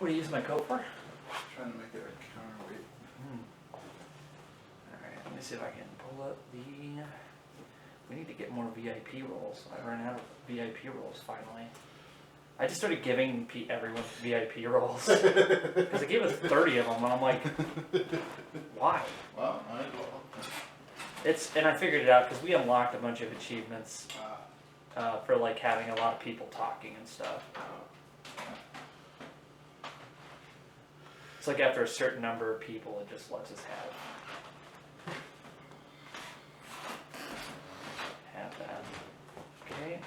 What do you use my coat for? Trying to make it a counterweight. Alright, let me see if I can pull up the... We need to get more VIP rolls. I ran out of VIP rolls finally. I just started giving everyone VIP rolls. Because they gave us 30 of them, and I'm like, why? Well, might as well. And I figured it out because we unlocked a bunch of achievements for like having a lot of people talking and stuff. It's like after a certain number of people, it just lets us have that. Okay.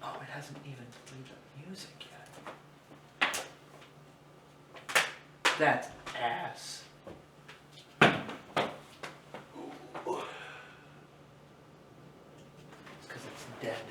Oh, it hasn't even played the music yet. That's ass. It's because it's dead.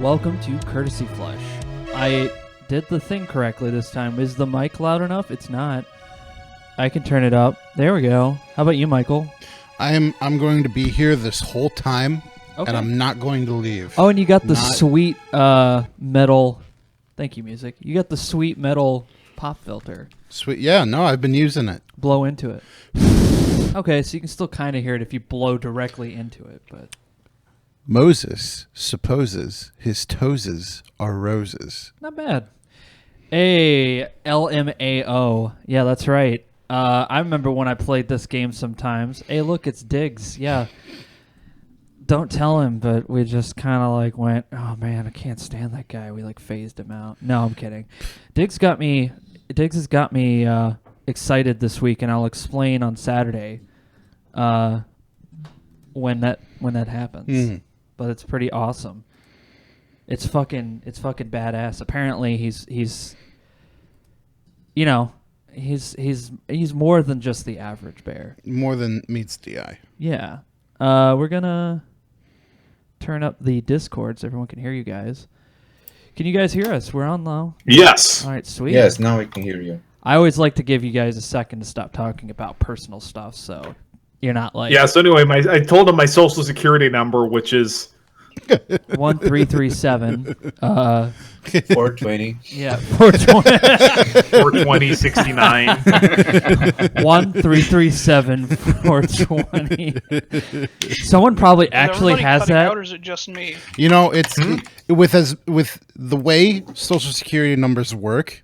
welcome to Courtesy Flush. I did the thing correctly this time. Is the mic loud enough? It's not. I can turn it up. There we go. How about you, Michael? I'm going to be here this whole time, Okay. and I'm not going to leave. Oh, and you got the sweet metal... Thank you, music. You got the sweet metal pop filter. Sweet. Yeah, no, I've been using it. Blow into it. Okay, so you can still kind of hear it if you blow directly into it, but... Moses supposes his toeses are roses. Not bad. Hey, LMAO. Yeah, that's right. I remember when I played this game sometimes. Hey, look, it's Diggs. Yeah. Don't tell him, but we just kind of like went, oh man, I can't stand that guy. We like phased him out. No, I'm kidding. Diggs has got me excited this week, and I'll explain on Saturday when that happens. Mm. But it's pretty awesome. It's fucking badass. Apparently he's you know, he's more than just the average bear. More than meets the eye. Yeah. We're gonna turn up the Discord so everyone can hear you guys. Can you guys hear us? We're on low. Yes. All right, sweet. Yes, now I can hear you. I always like to give you guys a second to stop talking about personal stuff, so you're not like Yeah, so anyway, I told him my social security number, which is 1337. 420. Yeah, 420. 42069. 1337 420. Someone probably actually has that. Out, or is it just me? You know, it's with the way Social Security numbers work,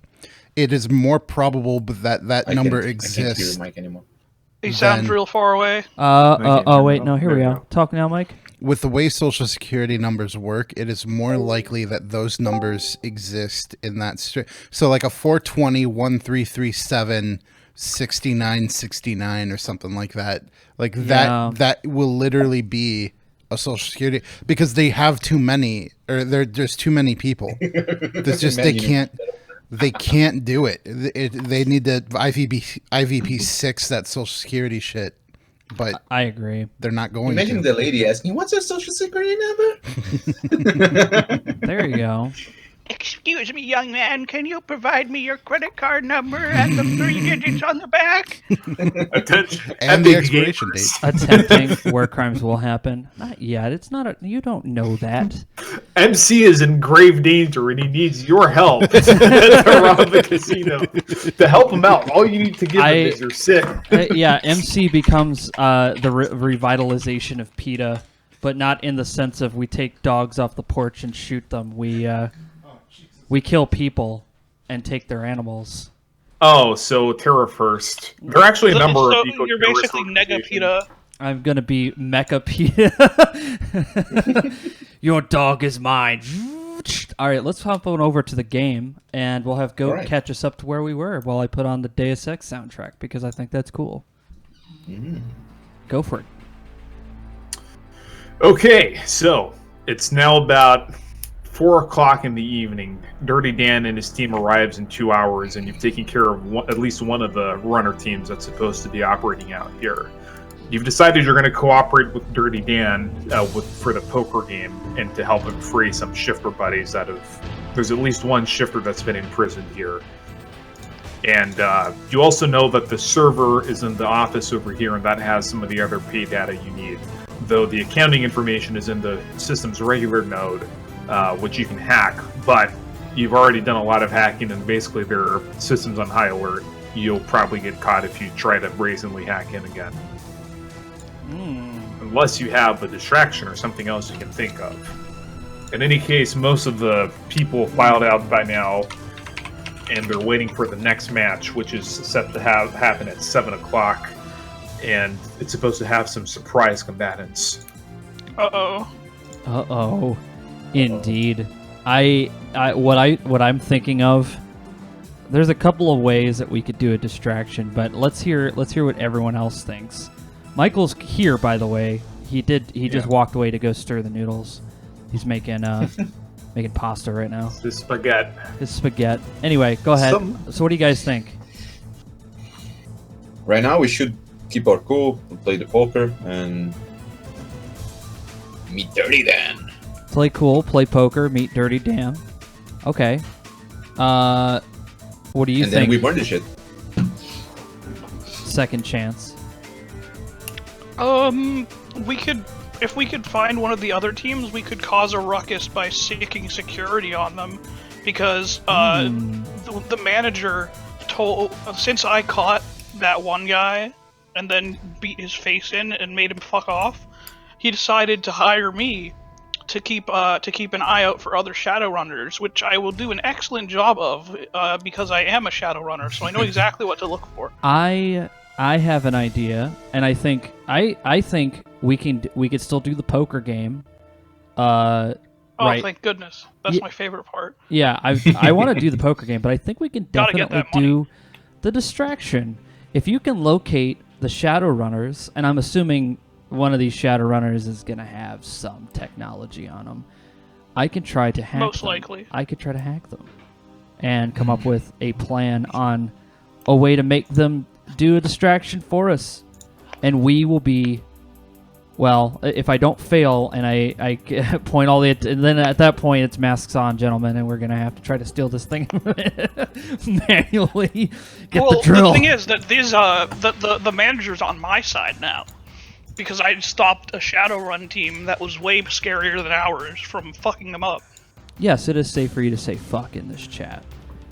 it is more probable that number I can't exists. hear Mike anymore. He sounds real far away. Oh wait, no, here we go. Talk now, Mike. With the way Social Security numbers work, it is more likely that those numbers exist in that so like a 420 1337 6969 or something like that. Like that will literally be a Social Security because they have too many, or there's too many people. There's just they can't do it. They need to IVP 6 that Social Security shit. But I agree. They're not going Imagine to. the lady asking, "What's your social security number?" There you go. Excuse me, young man. Can you provide me your credit card number and the 3 digits on the back? Attention. And the expiration date. Attempting Warcrimes will happen. Not yet. It's not a... You don't know that. MC is in grave danger and he needs your help to rob the casino. To help him out, all you need to give him is your sick. Yeah, MC becomes the revitalization of PETA, but not in the sense of we take dogs off the porch and shoot them. We kill people and take their animals. Oh, so Terra first. There are actually a number of eco you're basically Nega PETA. I'm going to be Mecha PETA. Your dog is mine. All right, let's hop on over to the game, and we'll have Goat catch us up to where we were while I put on the Deus Ex soundtrack, because I think that's cool. Go for it. Okay, so it's now about 4 o'clock in the evening. Dirty Dan and his team arrives in 2 hours, and you've taken care of at least one of the runner teams that's supposed to be operating out here. You've decided you're going to cooperate with Dirty Dan for the poker game and to help him free some shifter buddies out of... There's at least one shifter that's been imprisoned here. And you also know that the server is in the office over here, and that has some of the other pay data you need. Though the accounting information is in the system's regular node, which you can hack, but you've already done a lot of hacking, and basically their system's on high alert. You'll probably get caught if you try to brazenly hack in again. Unless you have a distraction or something else you can think of. In any case, most of the people filed out by now, and they're waiting for the next match, which is set to happen at 7 o'clock, and it's supposed to have some surprise combatants. Uh-oh. Indeed. What I'm thinking of, there's a couple of ways that we could do a distraction, but let's hear what everyone else thinks. Michael's here, by the way. He just walked away to go stir the noodles. He's making pasta right now. His spaghetti. Anyway, go ahead. So what do you guys think? Right now, we should keep our cool, play the poker, and meet Dirty Dan. Play cool, play poker, meet Dirty Dan. Okay. What do you And think? then we burn the shit. Second chance. We could, if we could find one of the other teams, we could cause a ruckus by seeking security on them, because the manager told, since I caught that one guy and then beat his face in and made him fuck off, he decided to hire me to keep an eye out for other Shadowrunners, which I will do an excellent job of, because I am a Shadowrunner, so I know exactly what to look for. I have an idea, and I think we could still do the poker game. Oh, right. thank goodness! That's my favorite part. Yeah, I want to do the poker game, but I think we can Gotta get definitely that money. do the distraction. If you can locate the Shadowrunners, and I'm assuming one of these Shadowrunners is gonna have some technology on them, I can try to hack Most them. likely. I could try to hack them and come up with a plan on a way to make them do a distraction for us, and we will be, well, if I don't fail and I point all the, and then at that point it's masks on, gentlemen, and we're gonna have to try to steal this thing manually. Get the drill. The thing is that these the manager's on my side now, because I stopped a Shadowrun team that was way scarier than ours from fucking them up. Yes, it is safe for you to say fuck in this chat.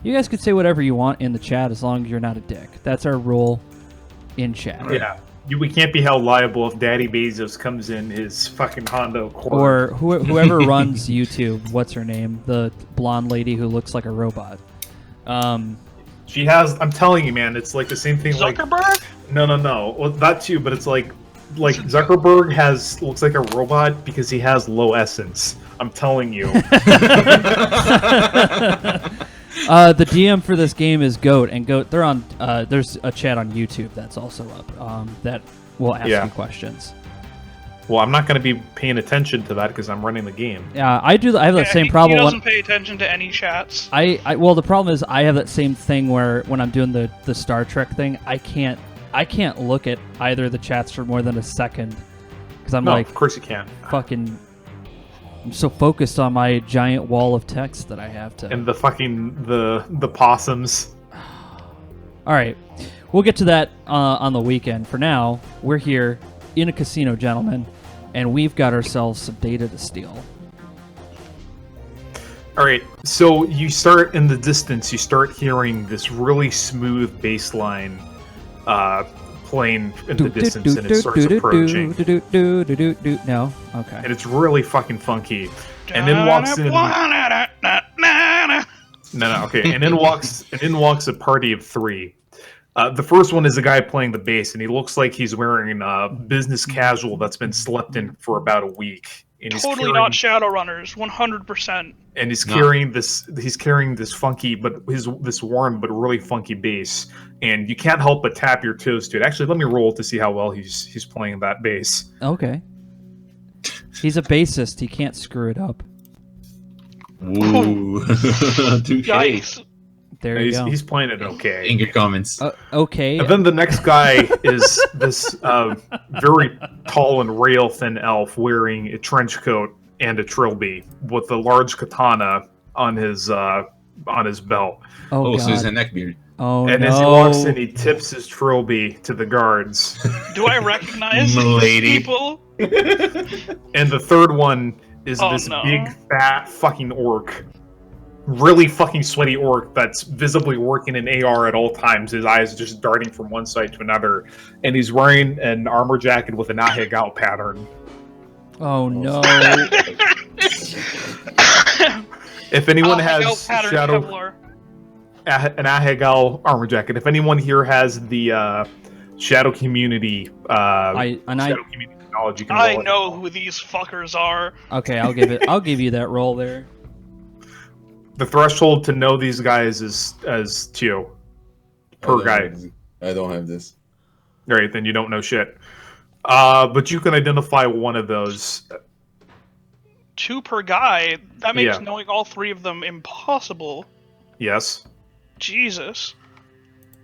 You guys can say whatever you want in the chat as long as you're not a dick. That's our rule in chat. Yeah. We can't be held liable if Daddy Bezos comes in his fucking Honda Accord. Or whoever runs YouTube, what's her name? The blonde lady who looks like a robot. She has, I'm telling you, man, it's like the same thing. Zuckerberg? Like, no. Well, that too, but it's like Zuckerberg looks like a robot because he has low essence. I'm telling you. The DM for this game is Goat, and Goat, they're on. There's a chat on YouTube that's also up. That will ask you questions. Well, I'm not going to be paying attention to that because I'm running the game. Yeah, I do. I have that same problem. He doesn't pay attention to any chats. Well, the problem is I have that same thing where when I'm doing the Star Trek thing, I can't look at either of the chats for more than a second because I'm of course you can. Fucking. I'm so focused on my giant wall of text that I have to. And the fucking the possums. All right, we'll get to that on the weekend. For now, we're here in a casino, gentlemen, and we've got ourselves some data to steal. All right, so you start in the distance. You start hearing this really smooth bass line playing in the distance, and it starts approaching. No, okay. And it's really fucking funky. And then walks in. No, okay. And then walks a party of three. The first one is a guy playing the bass, and he looks like he's wearing business casual that's been slept in for about a week. And Totally not Shadowrunners, 100%. And he's carrying this. He's carrying this funky, this worn but really funky bass, and you can't help but tap your toes to it. Actually, let me roll to see how well he's playing that bass. Okay. He's a bassist. He can't screw it up. Ooh. Yikes. There you go. He's playing it okay. In your comments. Okay. And then the next guy is this very tall and rail thin elf wearing a trench coat and a trilby with a large katana on his belt. Oh, so he's a neckbeard. Oh, and as he walks in, he tips his trilby to the guards. Do I recognize Milady. these people? And the third one is this big, fat fucking orc. Really fucking sweaty orc that's visibly working an AR at all times. His eyes just darting from one side to another. And he's wearing an armor jacket with an Ahegao pattern. Oh, no. If anyone has an Ahegao armor jacket, if anyone here has the Shadow Community community knowledge, you can roll it. Know who these fuckers are. Okay, I'll give you that roll there. The threshold to know these guys is as 2 per guy. I don't have this. All right, then you don't know shit. But you can identify one of those. 2 per guy? That makes knowing all 3 of them impossible. Yes. Jesus.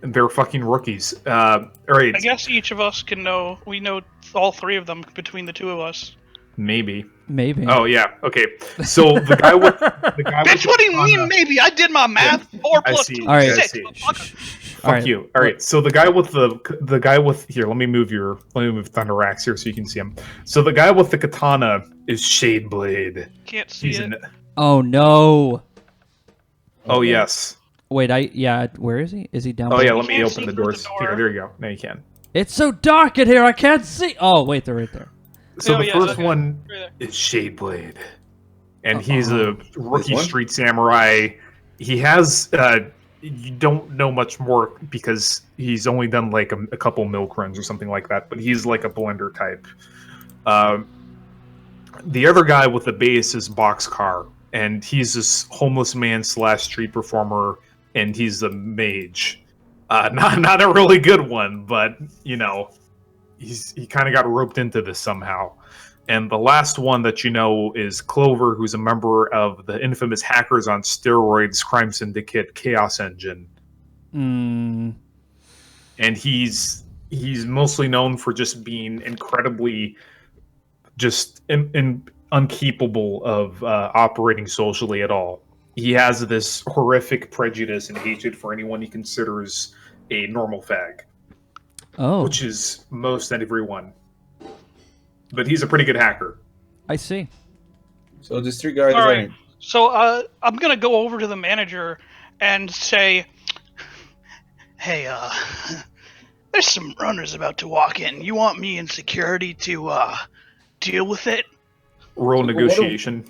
And they're fucking rookies. All right. I guess each of us can know. We know all 3 of them between the 2 of us. Maybe. Maybe. Oh yeah. Okay. So the guy with Bitch, what do you mean? Maybe I did my math. 4 I plus see. 2 All right. is I 6. see. motherfucker. Fuck you. All right. So the guy with here. Let me move Thunderax here so you can see him. So the guy with the katana is Shadeblade. Can't see He's it. Oh no. Oh yes. Wait, where is he? Is he down Oh below? yeah. Let me Can't open see the through doors. the door. Here, there you go. Now you can. It's so dark in here, I can't see. Oh, wait, they're right there. So Oh, the yeah, first okay. one Right is Shadeblade, and he's Uh-oh. a rookie one? street samurai. He has you don't know much more because he's only done like a couple milk runs or something like that. But he's like a blender type. The other guy with the base is Boxcar, and he's this homeless man / street performer, and he's a mage. Not a really good one, but you know, he kind of got roped into this somehow. And the last one that you know is Clover, who's a member of the infamous hackers on steroids crime syndicate Chaos Engine. Mm. And he's mostly known for just being incredibly just incapable of operating socially at all. He has this horrific prejudice and hatred for anyone he considers a normal fag, which is most everyone. But he's a pretty good hacker. I see. So these 3 guys All are right. So I'm gonna go over to the manager and say, "Hey, there's some runners about to walk in. You want me in security to deal with it?" Roll So negotiation.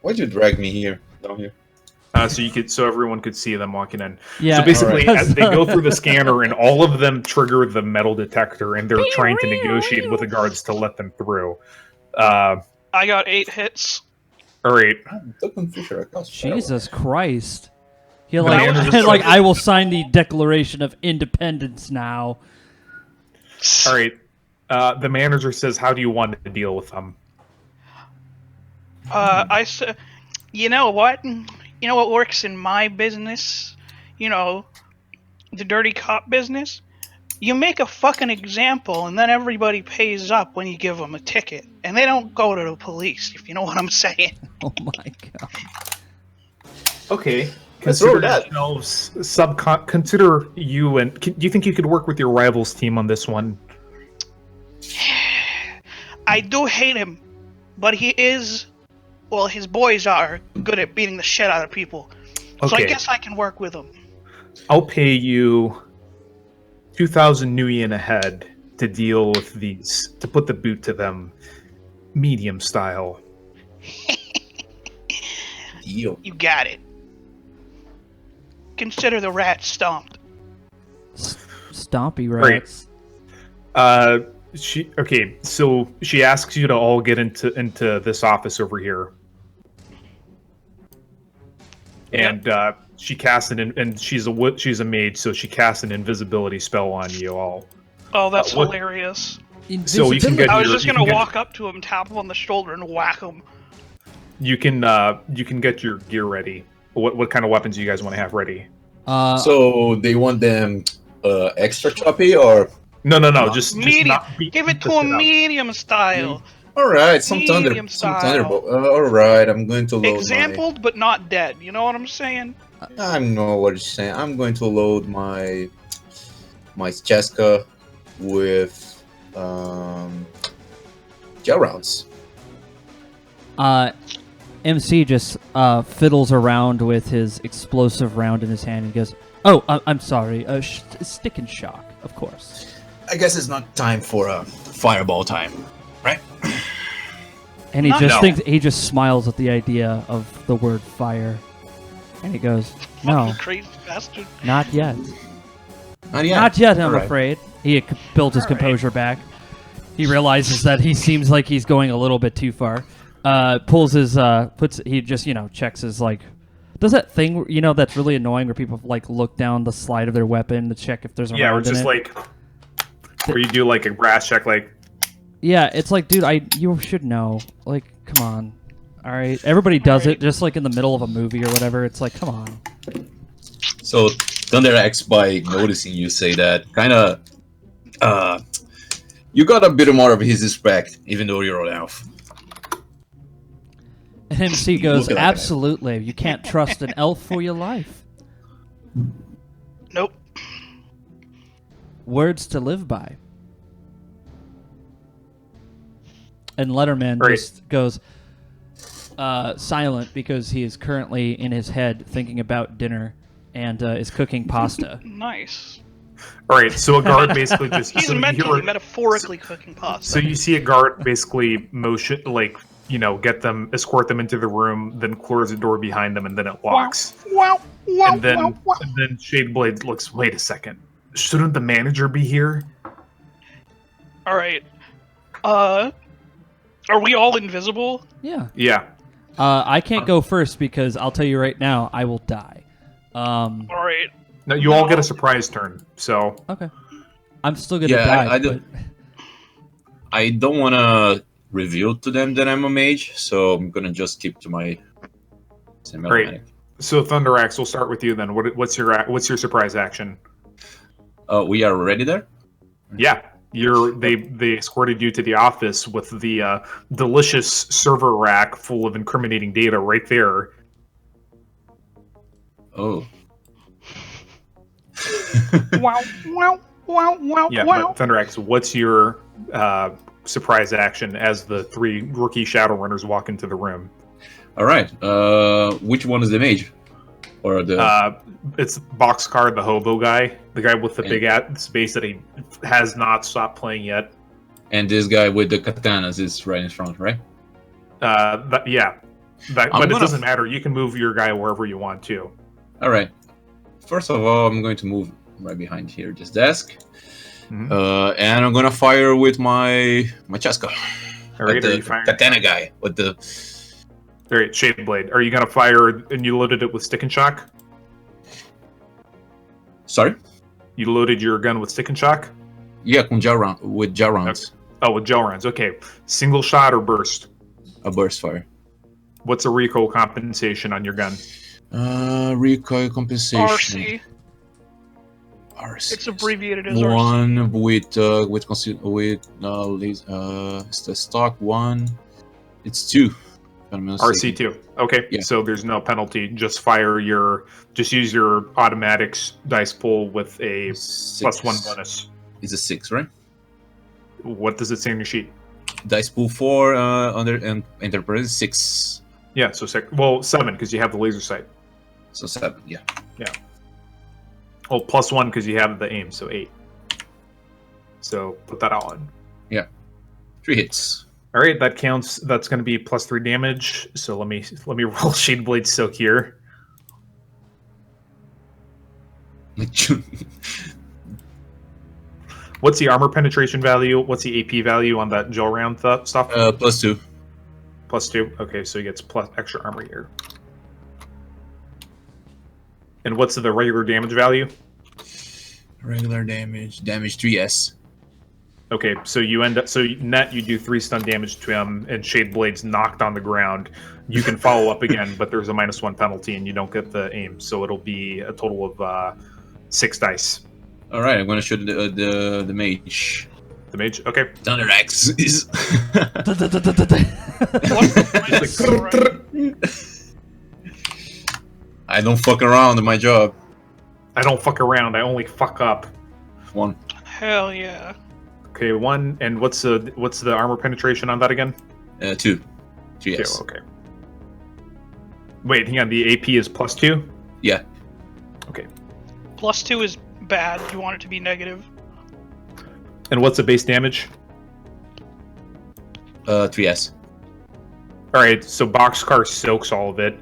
Why'd you drag me here? Down here? So everyone could see them walking in. Yeah. So basically, because- as they go through the scanner, and all of them trigger the metal detector, and they're trying to negotiate with the guards to let them through. I got 8 hits. All right. Duckman Fisher, I cost Jesus Christ. He The like, manager like says- I will sign the Declaration of Independence now. All right. The manager says, "How do you want to deal with them?" I said, you know what? You know what works in my business? You know, the dirty cop business? You make a fucking example, and then everybody pays up when you give them a ticket. And they don't go to the police, if you know what I'm saying. Oh my god. Okay. Consider Consider that. yourselves consider you and do you think you could work with your rivals team on this one? I do hate him, but he is, well, his boys are good at beating the shit out of people. So I Okay. guess I can work with him. I'll pay you 2,000 Nuyen a head to deal with these, to put the boot to them, medium style. Deal. You got it. Consider the rat stomped. Stompy Great. rats. So she asks you to all get into this office over here, and she casts and she's a mage, so she casts an invisibility spell on you all. Oh, that's what- hilarious. So you can get I was your- just you gonna can get- walk up to him, tap him on the shoulder, and whack him. You can get your gear ready. What kind of weapons do you guys want to have ready? So they want them extra choppy or? No, just Medium. not beat Give it the to a shit out. medium style. All right, some Medium some style. thunderbolt. All right, I'm going to load Exampled, but not dead. You know what I'm saying? I know what you're saying. I'm going to load my Cheska with gel rounds. MC just fiddles around with his explosive round in his hand and goes, "Oh, I'm sorry. Stick and shock, of course." I guess it's not time for a fireball time, right? And he Not- just No. thinks he just smiles at the idea of the word fire, and he goes, "No, Fucking crazy bastard. not yet. Not yet. Not yet. I'm All right. afraid." He built his All right. composure back. He realizes that he seems like he's going a little bit too far. Pulls his he just checks his does that thing that's really annoying where people look down the slide of their weapon to check if there's a Yeah, or round in just it. where you do a brass check, Yeah, it's like, dude, you should know. Come on. All right, everybody does it just in the middle of a movie or whatever. It's like, come on. So Thunder X, by noticing you say that, kind of, you got a bit more of his respect, even though you're an elf. MC goes, Look at that guy. absolutely. You can't trust an elf for your life. Nope. Words to live by. And Letterman Great. just goes silent because he is currently in his head thinking about dinner and is cooking pasta. Nice. All right, so a guard basically just He's so you mentally, hear- metaphorically cooking pasta. So you see a guard basically motion, like, escort them into the room, then close the door behind them, and then it locks. Wow, wow, And then, wow, wow. and then Shadeblade looks. Wait a second. Shouldn't the manager be here? All right. Are we all invisible? Yeah. Yeah. I can't go first because I'll tell you right now, I will die. All right. No, you all get a surprise turn. So Okay. I'm still gonna Yeah, die. I do- I don't want to reveal to them that I'm a mage, so I'm gonna just keep to my semi-automatic. so Thunderaxe, we'll start with you then. What's your surprise action? We are already there? Yeah. They escorted you to the office with the delicious server rack full of incriminating data right there. Oh. Wow, wow, wow, wow, Yeah, wow. but Thunderaxe, what's your surprise action as the 3 rookie Shadowrunners walk into the room? All right. Which one is the mage? Or the... It's Boxcar, the hobo guy, the guy with the Yeah. big space that he has not stopped playing yet. And this guy with the katanas is right in front, right? But I'm it gonna- doesn't matter. You can move your guy wherever you want to. All right. First of all, I'm going to move right behind here, this desk. Mhm. And I'm gonna fire with my Cheska. All right, Like are the you firing? katana guy with the... All right, Shadeblade. Are you gonna fire? And you loaded it with stick and shock. Sorry? You loaded your gun with stick and shock. Yeah, with gel rounds. Oh, with gel rounds. Okay, single shot or burst. A burst fire. What's a recoil compensation on your gun? Recoil compensation. RC. RC. It's abbreviated as RC. One with it's the stock one. It's 2. if I'm not mistaken. RC2. Okay, Yeah. so there's no penalty. Just use your automatics dice pool with a 6. +1 bonus. It's a 6, right? What does it say on your sheet? Dice pool 4 under and enterprise 6. Yeah, so 7 because you have the laser sight. So 7, yeah. Oh, +1 because you have the aim, so 8. So put that on. 3 hits. All right, that counts. That's going to be +3 damage. So let me roll Shadeblade Silk here. What's the armor penetration value? What's the AP value on that gel round stuff? +2. +2. Okay, so he gets extra armor here. And what's the regular damage value? Regular damage 3s. Okay, so you end up net you do 3 stun damage to him, and Shadeblade's knocked on the ground. You can follow up again, but there's a -1 penalty, and you don't get the aim, so it'll be a total of 6 dice. All right, I'm gonna shoot the mage. The mage, okay. Thunderaxe is. I don't fuck around in my job. I don't fuck around. I only fuck up. 1. Hell yeah. Okay, 1. And what's the armor penetration on that again? 2. 3s. 2. Okay. Wait, hang on. The AP is +2. Yeah. Okay. +2 is bad. You want it to be negative. And what's the base damage? 3s. All right. So Boxcar soaks all of it.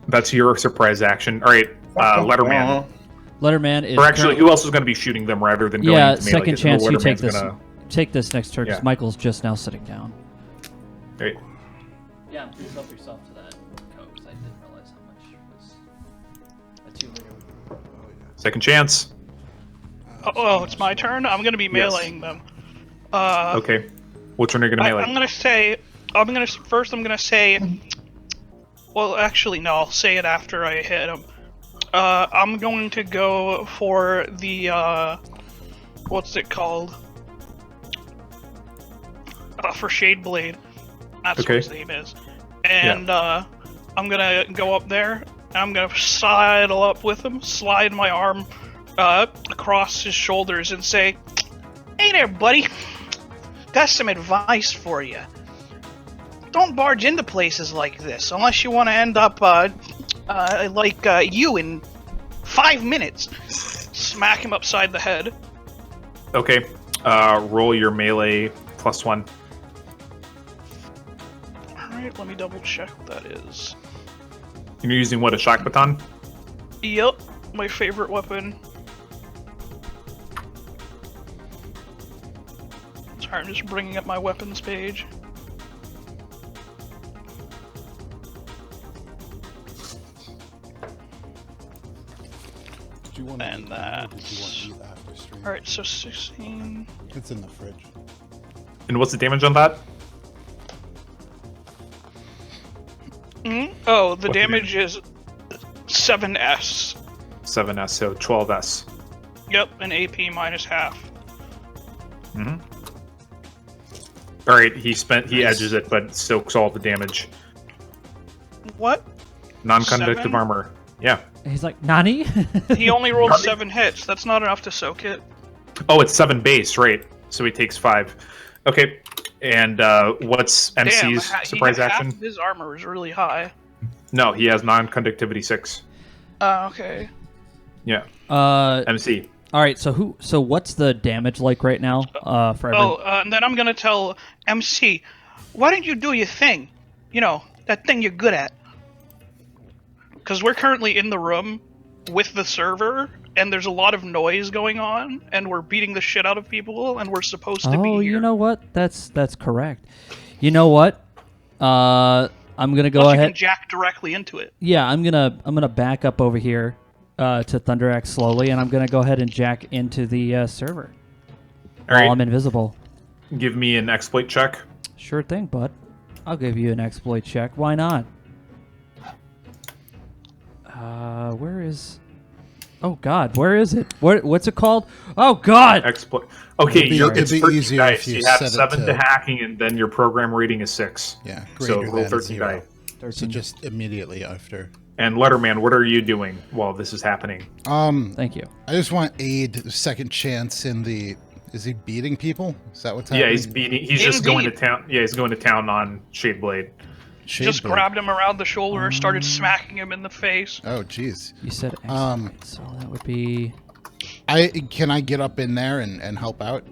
That's your surprise action. All right. Letterman. Letterman is. Or actually, who else is going to be shooting them rather than going Yeah, into melee? second 'Cause chance you Letterman's take this. gonna- Take this next turn because Yeah. Michael's just now sitting down. Right. Yeah, please help yourself to that coke because I didn't realize how much was a 2-liter. Second chance. Oh, it's my turn? I'm gonna be meleeing them. Okay. Which one are you going to melee? I'm gonna say... I'm gonna say... Well, actually, no, I'll say it after I hit him. I'm going to go for the, what's it called? For Shadeblade. That's Okay. what his name is. And I'm gonna go up there, and I'm gonna sidle up with him, slide my arm across his shoulders, and say, "Hey there, buddy. Got some advice for you. Don't barge into places like this unless you want to end up like you in 5 minutes." Smack him upside the head. Okay. Roll your melee +1. Alright, let me double check what that is. You're using what, a shock baton? Yep, my favorite weapon. Sorry, I'm just bringing up my weapons page. Did you want And eat now, or did you want that's- to eat after stream? Alright, so 16. It's in the fridge. And what's the damage on that? Oh, the What damage is 7S. 7S, so 12S. Yep, and AP minus half. Mm-hmm. Alright, he edges it, but soaks all the damage. What? Non-conductive 7? armor. Yeah. He's like, Nani? He only rolled 7 hits. That's not enough to soak it. Oh, it's 7 base, right. So he takes 5. Okay. And what's MC's surprise half action? of his armor is really high. No, he has non-conductivity 6. Okay. Yeah. MC. All right. So what's the damage like right now? For everyone? And then I'm gonna tell MC, why don't you do your thing? You know, that thing you're good at. Because we're currently in the room with the server, and there's a lot of noise going on, and we're beating the shit out of people, and we're supposed to be here. You know what? That's correct. You know what? I'm gonna go Plus you ahead. can jack directly into it. Yeah, I'm gonna back up over here to Thunderaxe slowly, and I'm gonna go ahead and jack into the server while Alright. I'm invisible. Give me an exploit check. Sure thing, bud. I'll give you an exploit check. Why not? Where is? Oh God, where is it? What's it called? Oh God! Exploit. Okay, It'd be 13 easier dice. if you You have set it 7 to to- hacking, and then your program rating is 6. Yeah, So greater roll than 13 0. die. So 13. just immediately after. And Letterman, what are you doing while this is happening? Thank you. I just want aid, second chance in the. Is he beating people? Is that what's Yeah, happening? he's beating. He's just going to Indeed. town. Yeah, he's going to town on Shadeblade. Just Shadeblade. grabbed him around the shoulder and started smacking him in the face. Oh, jeez. You said Um, so that would be. Can I get up in there and help out?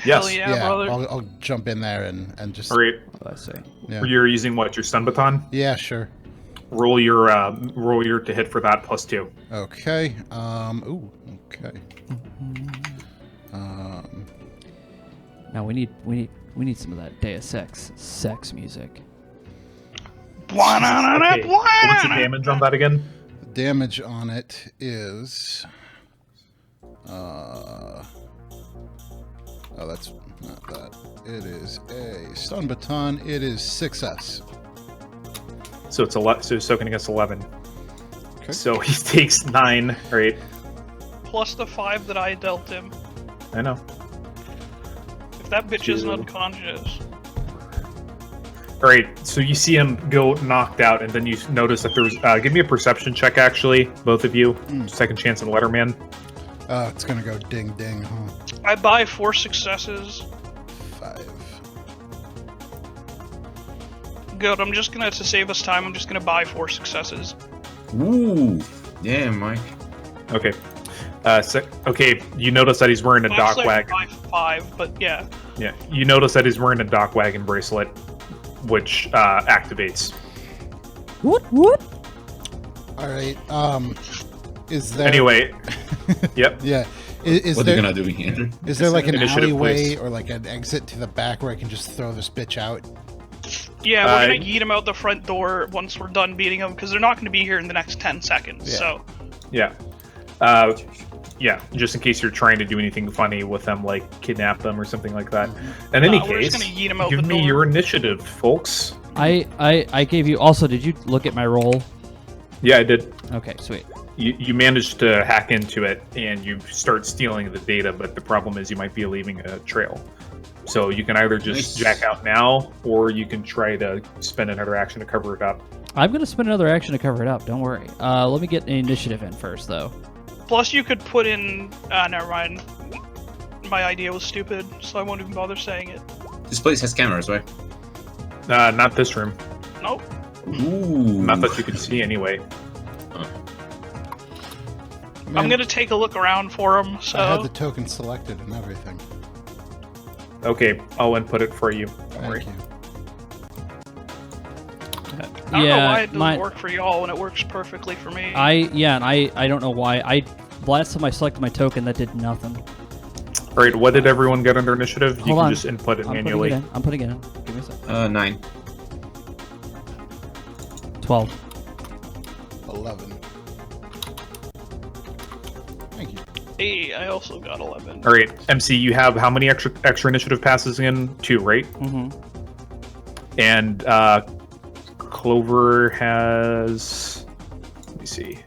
Yes. Hell yeah, brother. I'll jump in there and just. All right. What did I say? Yeah. You're using what? Your stun baton? Yeah, sure. Roll your to hit for that +2. Okay. Ooh. Okay. Now we need some of that Deus Ex sex music. Okay. What's the damage on that again? Damage on it is. Oh, that's not that. It is a stun baton. It is 6S. So it's a lot. So soaking against 11. Okay. So he takes 9. Right. Plus the 5 that I dealt him. I know. If that bitch isn't 2. unconscious. All right. So you see him go knocked out, and then you notice that there's. Give me a perception check, actually, both of you. Second chance in Letterman. It's gonna go ding ding, huh? I buy 4 successes. 5. Good, I'm just gonna, to save us time, I'm just gonna buy 4 successes. Ooh, damn, Mike. Okay. Okay. You notice that he's wearing a dock Actually, I wagon. buy 5, but yeah. Yeah. You notice that he's wearing a dock wagon bracelet, which activates. What? What? All right. Is there Anyway. Yep. Yeah. Is What are there you gonna do here? is there like an Initiative, alleyway please. or like an exit to the back where I can just throw this bitch out? Yeah, we're Uh, gonna yeet him out the front door once we're done beating him, because they're not gonna be here in the next 10 seconds, Yeah. so... Yeah. Yeah, just in case you're trying to do anything funny with them, like kidnap them or something like that. In any we're just case, gonna yeet 'em out give the me door. your initiative, folks. I gave you. Also, did you look at my roll? Yeah, I did. Okay, sweet. you manage to hack into it and you start stealing the data, but the problem is you might be leaving a trail. So you can either just jack out now, or you can try to spend another action to cover it up. I'm going to spend another action to cover it up. Don't worry. Let me get an initiative in first, though. Plus, you could put in. Never mind. My idea was stupid, so I won't even bother saying it. This place has cameras, right? Not this room. Nope. Ooh. Not that you can see anyway. I'm gonna take a look around for him. So I had the token selected and everything. Okay, I'll input it for you. Don't worry. Thank you. I don't know why it doesn't work for y'all when it works perfectly for me. I don't know why. Last time I selected my token, that did nothing. All right, what did everyone get under initiative? Hold you on. can just input it manually. I'm putting it in. Give me a second. 9. 12. 11. Thank you. Hey, I also got 11. All right, MC, you have how many extra initiative passes in? 2, right? Mm-hmm. And Clover has. Let me see.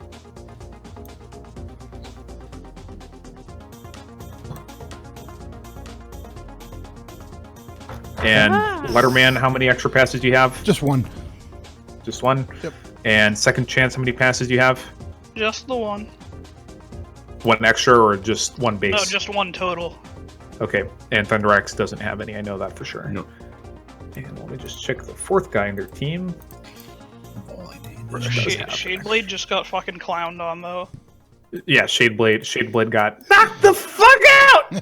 And Letterman, how many extra passes do you have? Just one. Just one? Yep. And Second Chance, how many passes do you have? Just the one. One extra or just one base? No, just one total. Okay, and Thunderx doesn't have any, I know that for sure. No. And let me just check the fourth guy in their team. Shadeblade just got fucking clowned on, though. Yeah, Shadeblade got knocked the fuck out!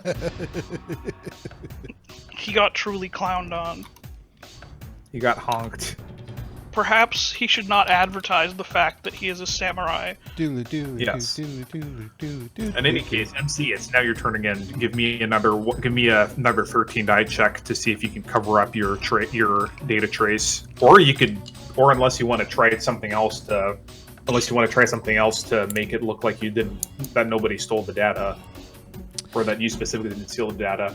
He got truly clowned on. He got honked. Perhaps he should not advertise the fact that he is a samurai. Yes. In any case, MC, it's now your turn again. Give me another 13 die check to see if you can cover up your data trace, or unless you want to try something else to make it look like that nobody stole the data, or that you specifically didn't steal the data.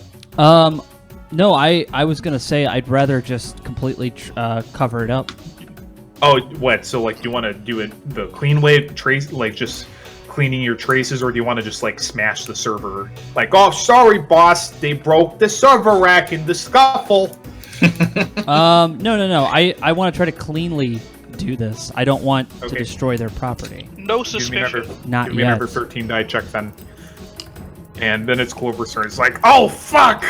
No, I was gonna say I'd rather just completely cover it up. Oh, what? So, like, do you want to do it the clean way, trace, like, just cleaning your traces, or do you want to just, like, smash the server? Like, oh, sorry, boss, they broke the server rack in the scuffle. No. I want to try to cleanly do this. I don't want to destroy their property. No suspicion. Not yet. Give me another 13 die check, then. And then it's Clover's turn. It's like, oh, fuck!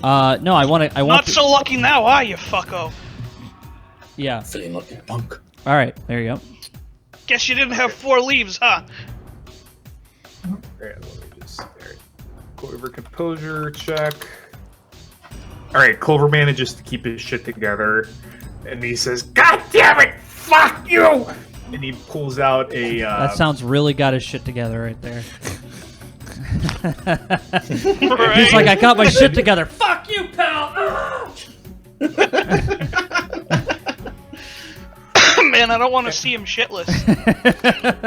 No, I want to... Not so lucky now, are you, fucko? Yeah. Feeling like a punk. All right, there you go. Guess you didn't have 4 leaves, huh? Alright, let me just... Alright. Clover composure check. Alright, Clover manages to keep his shit together. And he says, God damn it! Fuck you! And he pulls out a... That sounds really got his shit together right there. Right. He's like, I got my shit together. Fuck you, pal! Man, I don't want to see him shitless.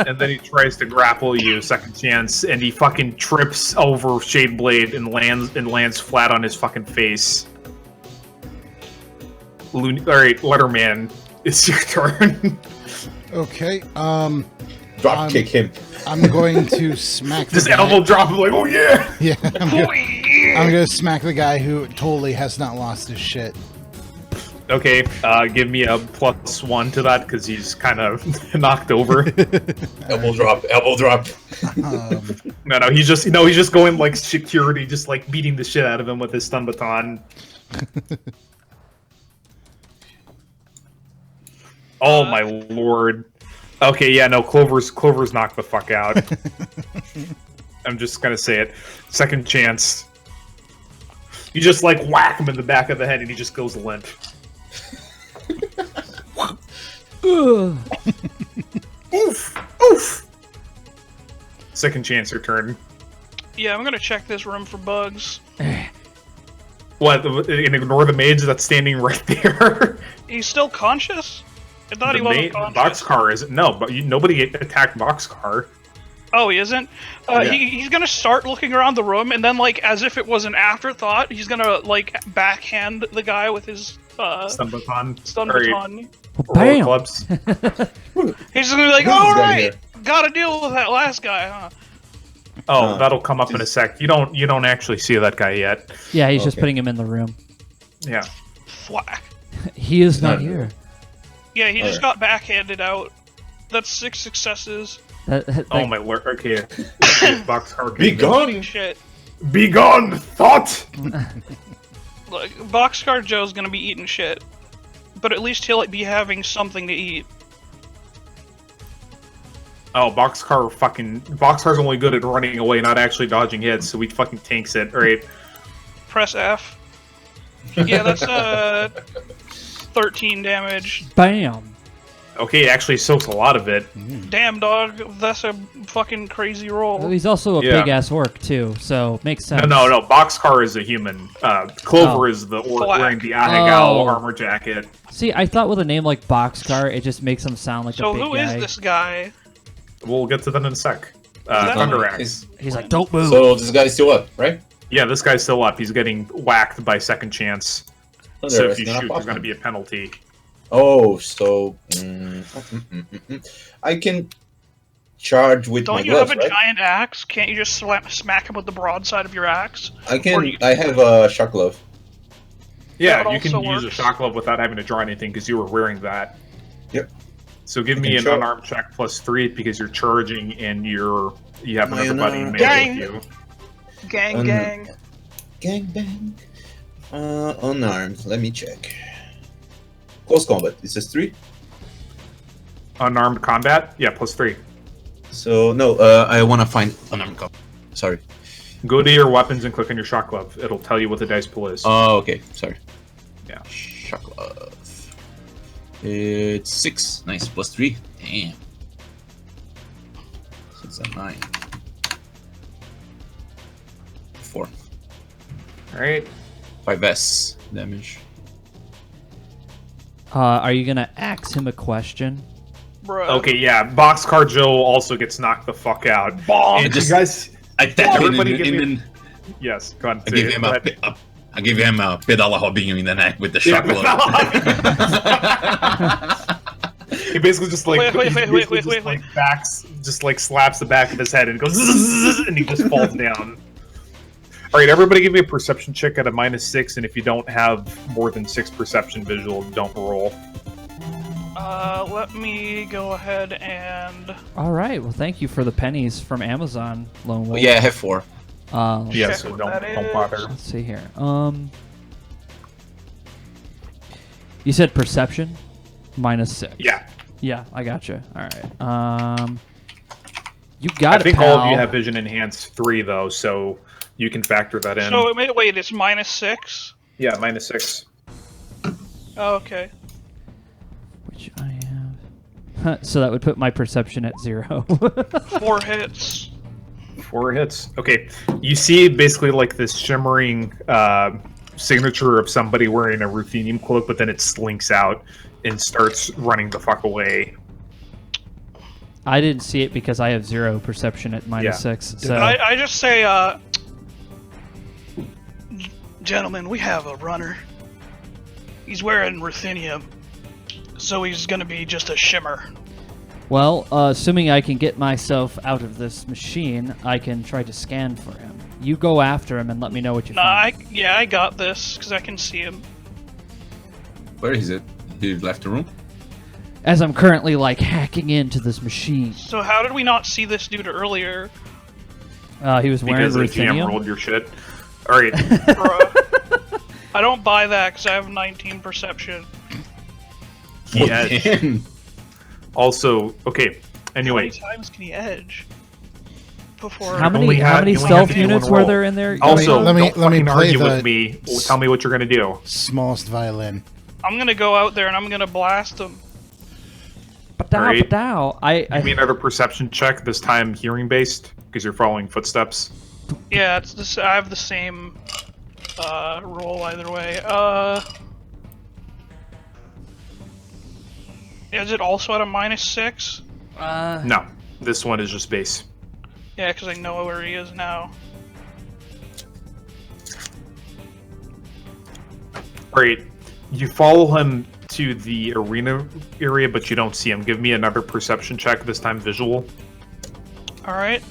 And then he tries to grapple you, Second Chance, and he fucking trips over Shadeblade and lands flat on his fucking face. Alright, Letterman, it's your turn. Okay. Drop kick him. I'm going to smack the Just guy. elbow drop him like, oh yeah! Yeah, I'm gonna smack the guy who totally has not lost his shit. Okay, give me a +1 to that because he's kind of knocked over. Elbow drop. No, he's just going like security, just like beating the shit out of him with his stun baton. Oh my lord. Okay, yeah, no, Clover's knocked the fuck out. I'm just gonna say it. Second Chance. You just like whack him in the back of the head and he just goes limp. Oof! Second Chance, your turn. Yeah, I'm gonna check this room for bugs. What? And ignore the mage that's standing right there. He's still conscious? I thought he wasn't conscious. Boxcar isn't. No, but nobody attacked Boxcar. Oh, he isn't? Yeah. He's gonna start looking around the room, and then, like, as if it was an afterthought, he's gonna, like, backhand the guy with his, Stun baton. stun baton. Bam! Clubs. He's just gonna be like, alright! gotta deal with that last guy, huh? Oh, that'll come up in a sec. You don't actually see that guy yet. Yeah, he's just putting him in the room. Yeah. Flack. He is not Not here. Yeah, he just got backhanded out. That's 6 successes. Oh my lord. Okay. Boxcar. Be Holy gone! shit. Be gone, thought. Look, Boxcar Joe's gonna be eating shit. But at least he'll be having something to eat. Oh, Boxcar's only good at running away, not actually dodging hits, so he fucking tanks it. All right. Press F. Yeah, that's 13 damage. Bam. Okay, actually soaks a lot of it. Damn, dog, that's a fucking crazy roll. Well, he's also a Yeah. big ass orc too, so makes sense. No. Boxcar is a human. Clover Oh. is the orc Black. wearing the Ahegao Oh. armor jacket. See, I thought with a name like Boxcar, it just makes him sound like So a big who guy. is this guy? We'll get to that in a sec. that- Thunder Axe. He's like, don't move. So this guy's still up, right? Yeah, this guy's still up. He's getting whacked by second chance. Oh, So there, if you it's gonna shoot, pop there's going to him. be a penalty. Oh, so I can charge with my Don't you gloves, have a right? giant axe? Can't you just smack him with the broadside of your axe? I Or can. you- I have a shock glove. Yeah, That you can also use a works. shock glove without having to draw anything because you were wearing that. Yep. So give I me can an show- unarmed check +3 because you're charging and you have My another buddy unarmed- melee Gang! with you. Gang, Um, gang. Gang bang. Unarmed. Let me check. Close combat. It says 3. Unarmed combat? Yeah, +3. So no. I want to find unarmed combat. Sorry. Go to your weapons and click on your shock glove. It'll tell you what the dice pool is. Oh, okay. Sorry. Yeah. Shock glove. It's 6. Nice. +3. Damn. 6 and 9. 4. Alright. 5s damage. Are you gonna ask him a question? Bruh. Okay, yeah. Boxcar Joe also gets knocked the fuck out. Bonk. And Just- you guys... I tap him Everybody in, give me- the. Yes, go on. I say give it. him Go a, ahead. I give him a pedala Robinho in the neck with the Yeah, shock glove. He basically just like Wait, he basically just, wait. like backs, just like slaps the back of his head and goes "Zzz," and he just falls down. All right, everybody, give me a perception check at a -6, and if you don't have more than 6 perception visual, don't roll. Let me go ahead and... All right. Well, thank you for the pennies from Amazon, Lone Wolf. Yeah, I have 4. Yeah, check so what don't that bother. is. Let's see here. You said perception, -6. Yeah, Yeah, I gotcha. All right. You got I it, think pal. all of you have vision enhanced 3 though, so you can factor that in. So, wait, it's -6? Yeah, -6. Oh, okay. Which I have. So that would put my perception at 0. 4 hits. 4 hits. Okay, you see basically like this shimmering signature of somebody wearing a ruthenium cloak, but then it slinks out and starts running the fuck away. I didn't see it because I have 0 perception at -6. So I just say, gentlemen, we have a runner. He's wearing ruthenium, so he's gonna be just a shimmer. well, assuming I can get myself out of this machine, I can try to scan for him. You go after him and let me know what you Nah, find. I got this, because I can see him. Where is it? He left the room? As I'm currently like hacking into this machine. So how did we not see this dude earlier? He was wearing Because the GM ruthenium. rolled your shit. All right. Bruh. I don't buy that, because I have 19 perception. He edged. Also, okay. How Anyway, many times can he edge? Before... How only many had- how many you only stealth had to do units one were roll. there in there? also, Let me- don't let me fucking play argue the- with me. Tell me what you're gonna do. Smallest violin. I'm gonna go out there and I'm gonna blast him. Alright. Padow. Give me another perception check. This time, hearing based, because you're following footsteps. Yeah, it's this. I have the same roll either way. Is it also at a -6? No, this one is just base. Yeah, because I know where he is now. Great. You follow him to the arena area, but you don't see him. Give me another perception check. This time, visual. Alright.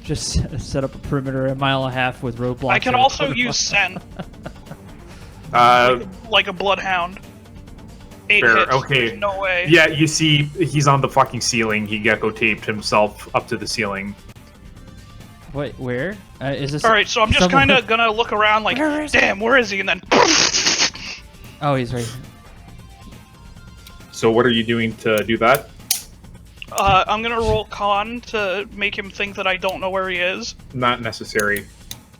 Just set up a perimeter a mile and a half with roadblocks. I can every also corner. use scent, Uh, like a bloodhound. 8 Fair, hits. okay. There's no way. yeah, you see, he's on the fucking ceiling. He gecko taped himself up to the ceiling. Wait, where? Is this? Alright, so I'm just someone- kind of gonna look around like, Where is he? damn, where is he? And then... Oh, he's right. So what are you doing to do that? I'm gonna roll con to make him think that I don't know where he is. Not necessary.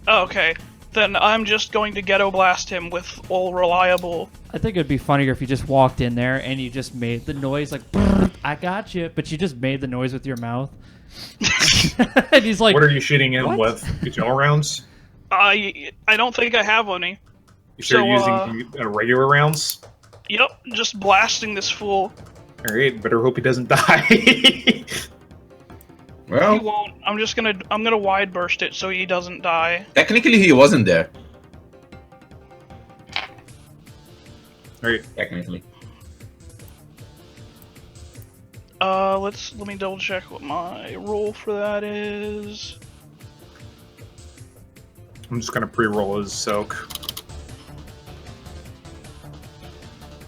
Oh, okay. Then I'm just going to ghetto blast him with all reliable. I think it'd be funnier if you just walked in there and you just made the noise like, "Brrr, I got you," but you just made the noise with your mouth. And he's like, What are you shooting him what? with? Gajal rounds? I don't think I have any. You sure So, you're using regular rounds? Yep, just blasting this fool. Alright, better hope he doesn't die. He Well, won't. I'm gonna wide burst it so he doesn't die. technically he wasn't there. Alright, Technically. Let me double check what my roll for that is. I'm just gonna pre-roll his soak.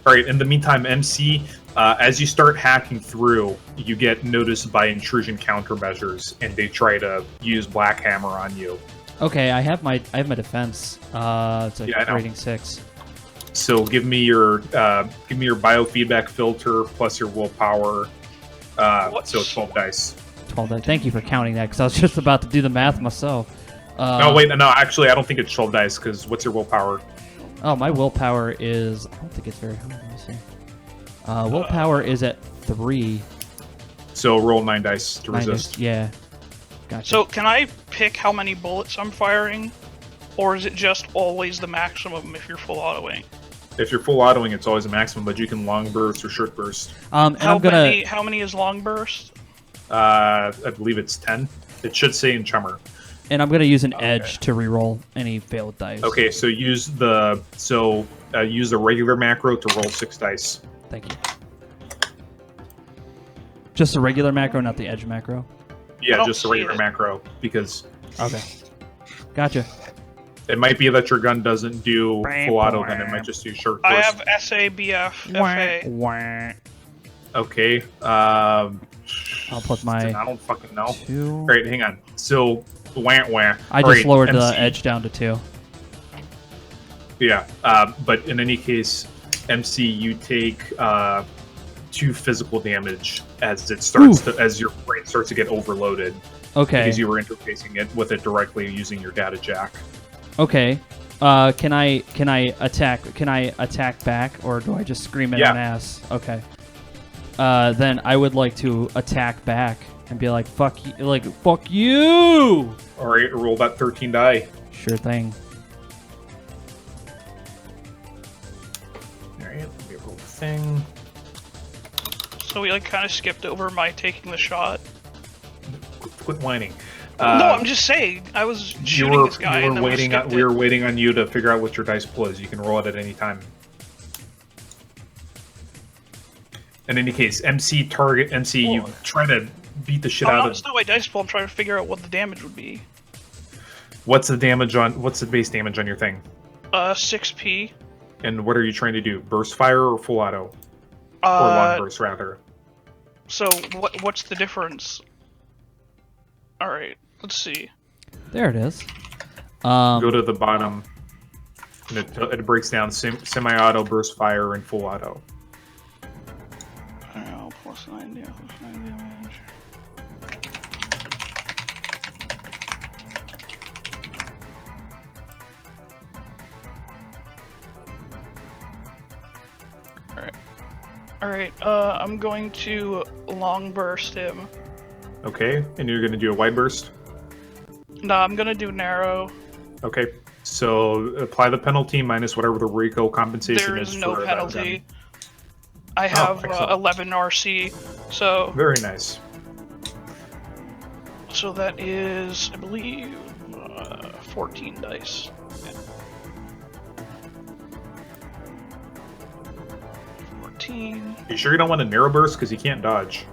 Alright, in the meantime, MC, as you start hacking through, you get noticed by intrusion countermeasures, and they try to use Black Hammer on you. okay, I have my defense. It's a Yeah, I know. rating 6. So give me your biofeedback filter plus your willpower. So 12 dice. 12 dice. Thank you for counting that because I was just about to do the math myself. No, wait, no, actually, I don't think it's 12 dice, because what's your willpower? Oh, my willpower is. I don't think it's very high. Let me see. Willpower is at 3. So roll 9 dice to Minus- resist. Yeah. Gotcha. So can I pick how many bullets I'm firing, or is it just always the maximum if you're full autoing? If you're full autoing, it's always a maximum, but you can long burst or short burst. and How I'm gonna. how many is long burst? I believe it's 10. It should say in Chummer. And I'm gonna use an Okay. edge to reroll any failed dice. Okay, so use the regular macro to roll 6 dice. Thank you. Just a regular macro, not the edge macro. Yeah, don't just the see regular it. macro, because Okay. Gotcha. it might be that your gun doesn't do full auto, then it might just do short burst. I have SABF, FA. Wah. Okay. I'll put my I don't fucking know. 2. All right, hang on. So, wah wah. I All just right, lowered MC. the edge down to 2. Yeah, but in any case, MC, you take 2 physical damage as it starts to, as your brain starts to get overloaded Okay. because you were interfacing it with it directly using your data jack. Okay. Can I attack? Can I attack back, or do I just scream at Yeah. an ass? Okay. Then I would like to attack back and be like, "Fuck you!" Like, "Fuck you!" All right, roll that 13 die. Sure thing. All right, let me roll the thing. So we like kind of skipped over my taking the shot. Quit whining. no, I'm just saying. I was shooting this guy and then we were waiting on you to figure out what your dice pool is. You can roll it at any time. In any case, MC, you Well, try to beat the shit out of. It's not my dice pool. I'm trying to figure out what the damage would be. What's the base damage on your thing? 6p. And what are you trying to do? Burst fire or full auto? Or long burst, rather. So what's the difference? All right, let's see. There it is. Go to the bottom. And it breaks down semi-auto, burst fire, and full auto. Oh, plus 9 damage. Alright, I'm going to long burst him. Okay, and you're going to do a wide burst? No, I'm gonna do narrow. Okay, so apply the penalty minus whatever the RICO compensation There is is no for that penalty. gun. I have excellent. 11 RC, so Very nice. that is, I believe, 14 dice. Yeah. 14. You sure you don't want a narrow burst? Because you can't dodge.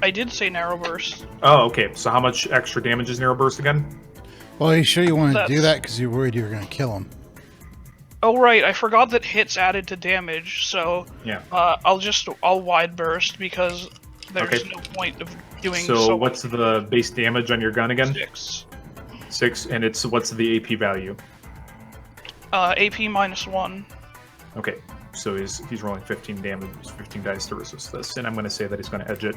I did say narrow burst. Oh, okay. So how much extra damage is narrow burst again? Well, are you sure you want to do That's- that because you're worried you were going to kill him? Oh right, I forgot that hits added to damage, so Yeah. I'll wide burst because there's Okay. no point of doing So much. what's the base damage on your gun again? 6. 6, and what's the AP value? AP -1. Okay, so he's rolling 15 damage, 15 dice to resist this, and I'm going to say that he's going to edge it.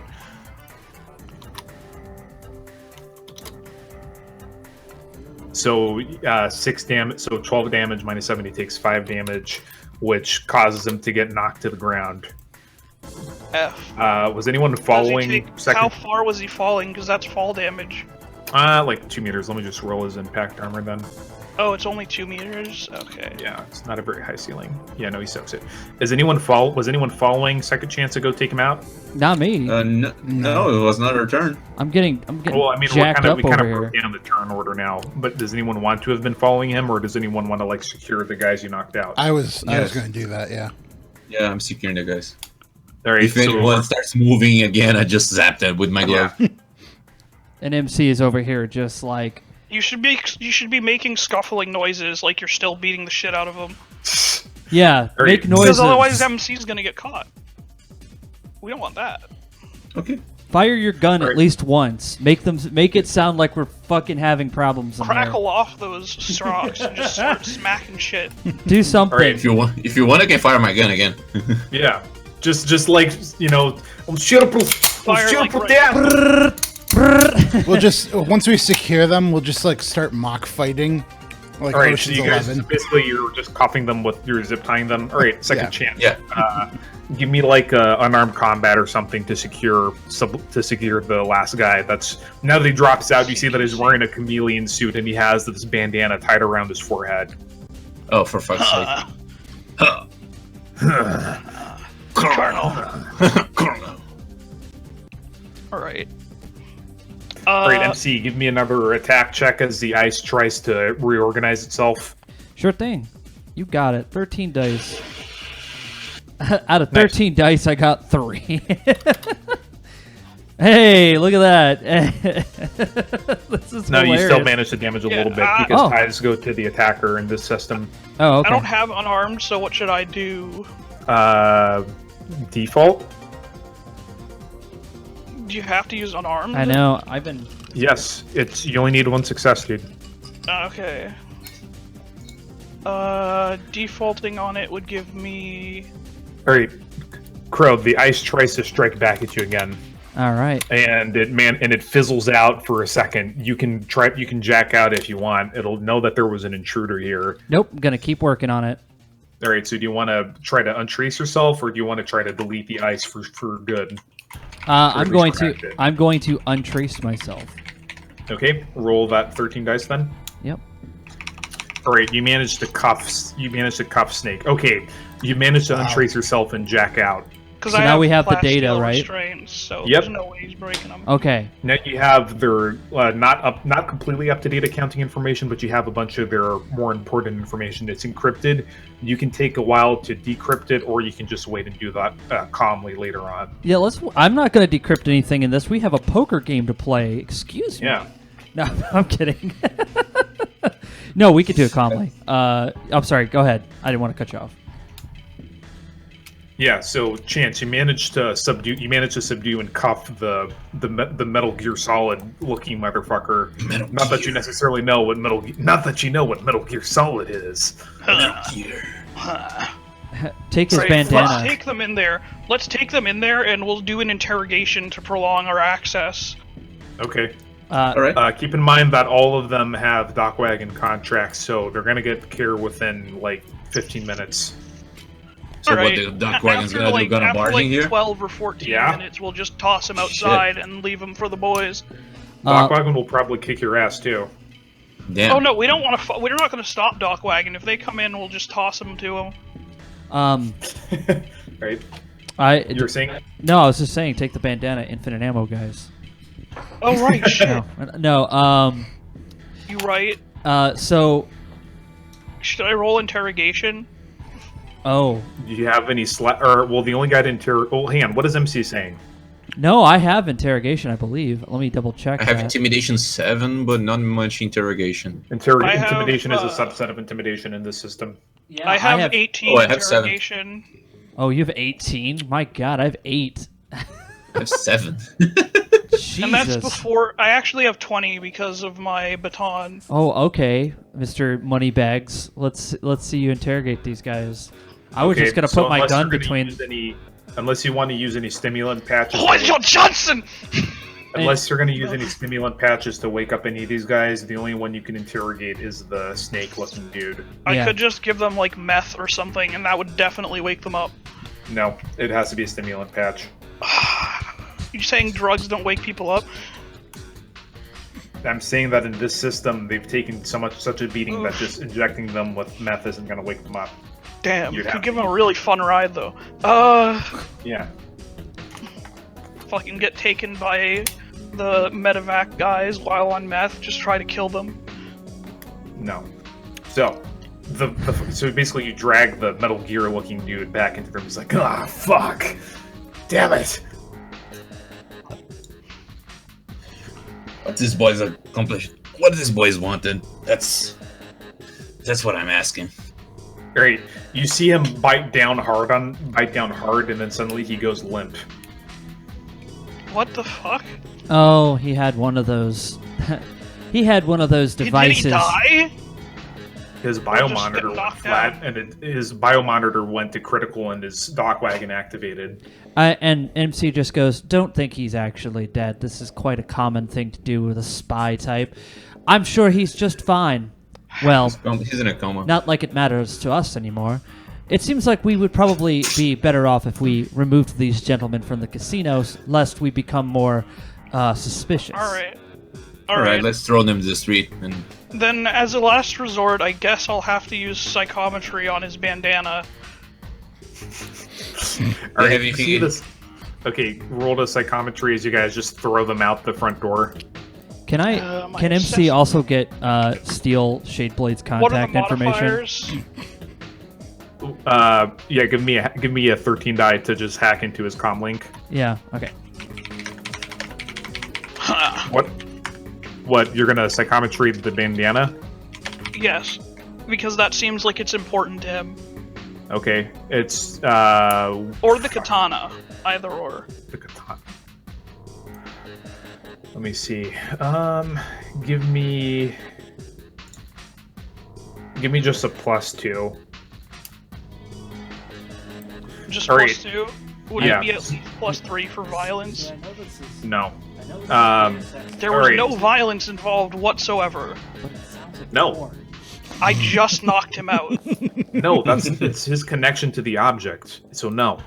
So 6 damage, so 12 damage minus 7, he takes 5 damage, which causes him to get knocked to the ground. F. Was anyone Does he following take- second? How far was he falling? Because that's fall damage. Like 2 meters. Let me just roll his impact armor then. Oh, it's only 2 meters? Okay. Yeah, it's not a very high ceiling. Yeah, no, he soaks it. Was anyone following second chance to go take him out? Not me. No, it was not our turn. I'm getting Well, I mean, jacked we up kind of over broke here. down the turn order now. But does anyone want to have been following him, or does anyone want to like secure the guys you knocked out? I was Yes. going to do that, yeah. Yeah, I'm securing the guys. All right, If anyone starts moving again, I just zapped it with my glove. And MC is over here just like, You should be making scuffling noises like you're still beating the shit out of them. yeah, All make right. noises. Because otherwise MC's gonna get caught. We don't want that. Okay. Fire your gun All at right. least once. Make it sound like we're fucking having problems in there. Crackle off those rocks and just start smacking shit. Do something. All right, If you want, I can fire my gun again. yeah, just like shoot Fire like right- We'll just, once we secure them, we'll just like start mock fighting. Like All right, so Ocean's you guys 11. basically you're just cuffing them with your zip tying them. All right, second Yeah. chance. Yeah. Give me like unarmed combat or something to secure the last guy. That's now that he drops out, you see that he's wearing a chameleon suit and he has this bandana tied around his forehead. Oh, for fuck's sake. Colonel. Colonel. Alright. All right, MC, give me another attack check as the ice tries to reorganize itself. Sure thing. You got it. 13 dice. Out of 13 dice, I got 3. Hey, look at that. This is No, you hilarious. still manage to damage a Yeah, little bit because oh. ties go to the attacker in this system. Oh, okay. I don't have unarmed, so what should I do? Default? Do you have to use unarmed? I know. I've been... Yes, you only need 1 success, dude. Okay. Defaulting on it would give me... Alright, Crow, the ice tries to strike back at you again. All right. And it fizzles out for a second. You can jack out if you want. It'll know that there was an intruder here. Nope. I'm going to keep working on it. Alright, so do you want to try to untrace yourself, or do you want to try to delete the ice for good? I'm least going cracked it. to untrace myself. Okay, roll that 13 dice then. Yep. All right, you managed to cuff Snake. Okay, you managed to untrace yourself and jack out. Because So now we have the data, right? Restraints, so Yep. there's no way he's breaking them. Okay. Now you have their not completely up to date accounting information, but you have a bunch of their more important information. It's encrypted. You can take a while to decrypt it, or you can just wait and do that calmly later on. Yeah, I'm not going to decrypt anything in this. We have a poker game to play. Excuse me. Yeah. No, I'm kidding. No, we could do it calmly. I'm sorry. Go ahead. I didn't want to cut you off. Yeah, so Chance, you managed to subdue and cuff the Metal Gear Solid looking motherfucker. Not that you necessarily know what Metal Gear Solid is. Take his Right, bandana. Let's take them in there. Let's take them in there, and we'll do an interrogation to prolong our access. Okay. All right. Keep in mind that all of them have dock wagon contracts, so they're gonna get here within like 15 minutes. So Alright, what the duck wagon's after, gonna do? Gonna after barge like in here? 12 or 14 Yeah. minutes, we'll just toss him outside and leave him for the boys. Dock wagon will probably kick your ass too. Damn. Oh no, we don't want to. We're not going to stop Dock Wagon. If they come in, we'll just toss them to them. Right? I You're saying? no, I was just saying, take the bandana, infinite ammo, guys. Oh right, shit. No. You right? So, Should I roll interrogation? oh, Do you have any well, the only guy to interrogate. Oh, hang on. What is MC saying? No, I have interrogation, I believe. Let me double check. I have that. Intimidation 7, but not much Interrogation. Intimidation is a subset of Intimidation in this system. Yeah, I have 18 Oh, I have 7. interrogation. Oh, you have 18? My God, I have 8. I have 7. Jesus. And that's before I actually have 20 because of my baton. Oh, okay, Mr. Moneybags. Let's see you interrogate these guys. I was just gonna put my gun between. Unless you want to use any stimulant patches. Elijah Johnson. Unless you're going to use any stimulant patches to wake up any of these guys, the only one you can interrogate is the snake-looking dude. I could just give them like meth or something, and that would definitely wake them up. No, it has to be a stimulant patch. You saying drugs don't wake people up? I'm saying that in this system, they've taken such a beating that just injecting them with meth isn't going to wake them up. Damn, you could give them a really fun ride though. Yeah. Fucking get taken by the medevac guys while on meth, just try to kill them. No. So, so basically you drag the Metal Gear looking dude back into the room. He's like, ah, fuck. Damn it. What this boy's accomplished? What this boy's wanted? That's what I'm asking. Great. You see him bite down hard, and then suddenly he goes limp. What the fuck? Oh, he had one of those. He had one of those devices. Did he die? His biomonitor went flat, and his biomonitor went to critical, and his dock wagon activated. And MC just goes, "Don't think he's actually dead. This is quite a common thing to do with a spy type. I'm sure he's just fine." Well, he's in a coma. Not like it matters to us anymore. It seems like we would probably be better off if we removed these gentlemen from the casinos, lest we become more suspicious. All right, let's throw them to the street. And then, as a last resort, I guess I'll have to use psychometry on his bandana. All right, you see this? Okay, roll to psychometry as you guys just throw them out the front door. Can can MC also get Steel Shadeblade's contact information? Yeah, give me a 13 die to just hack into his comm link. Yeah. Okay. What? You're gonna psychometry the bandana? Yes, because that seems like it's important to him. Okay, it's or the katana, either or. The katana. Let me see. Give me just a +2. Just All right. +2? Would it be at least +3 for violence? No. There was no violence involved whatsoever. No. I just knocked him out. No, it's his connection to the object. So no.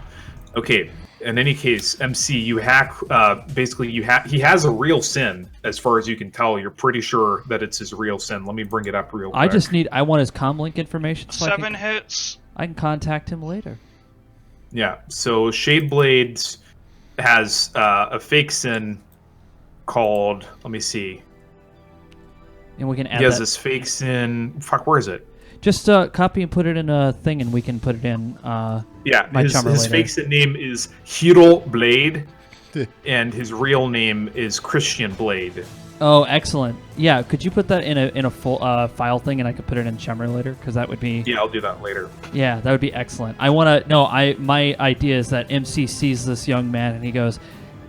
Okay. In any case, MC, you hack. Basically, he has a real sin, as far as you can tell. You're pretty sure that it's his real sin. Let me bring it up real quick. I want his comm link information. So 7 hits. I can contact him later. Yeah. So Shadeblades has a fake sin called. Let me see. And we can add. He has this fake sin. Fuck, where is it? Just copy and put it in a thing, and we can put it in. His fake sin name is Hero Blade, and his real name is Christian Blade. Oh, excellent! Yeah, could you put that in a full file thing, and I could put it in Chummer later, because that would be. Yeah, I'll do that later. Yeah, that would be excellent. My idea is that MC sees this young man, and he goes,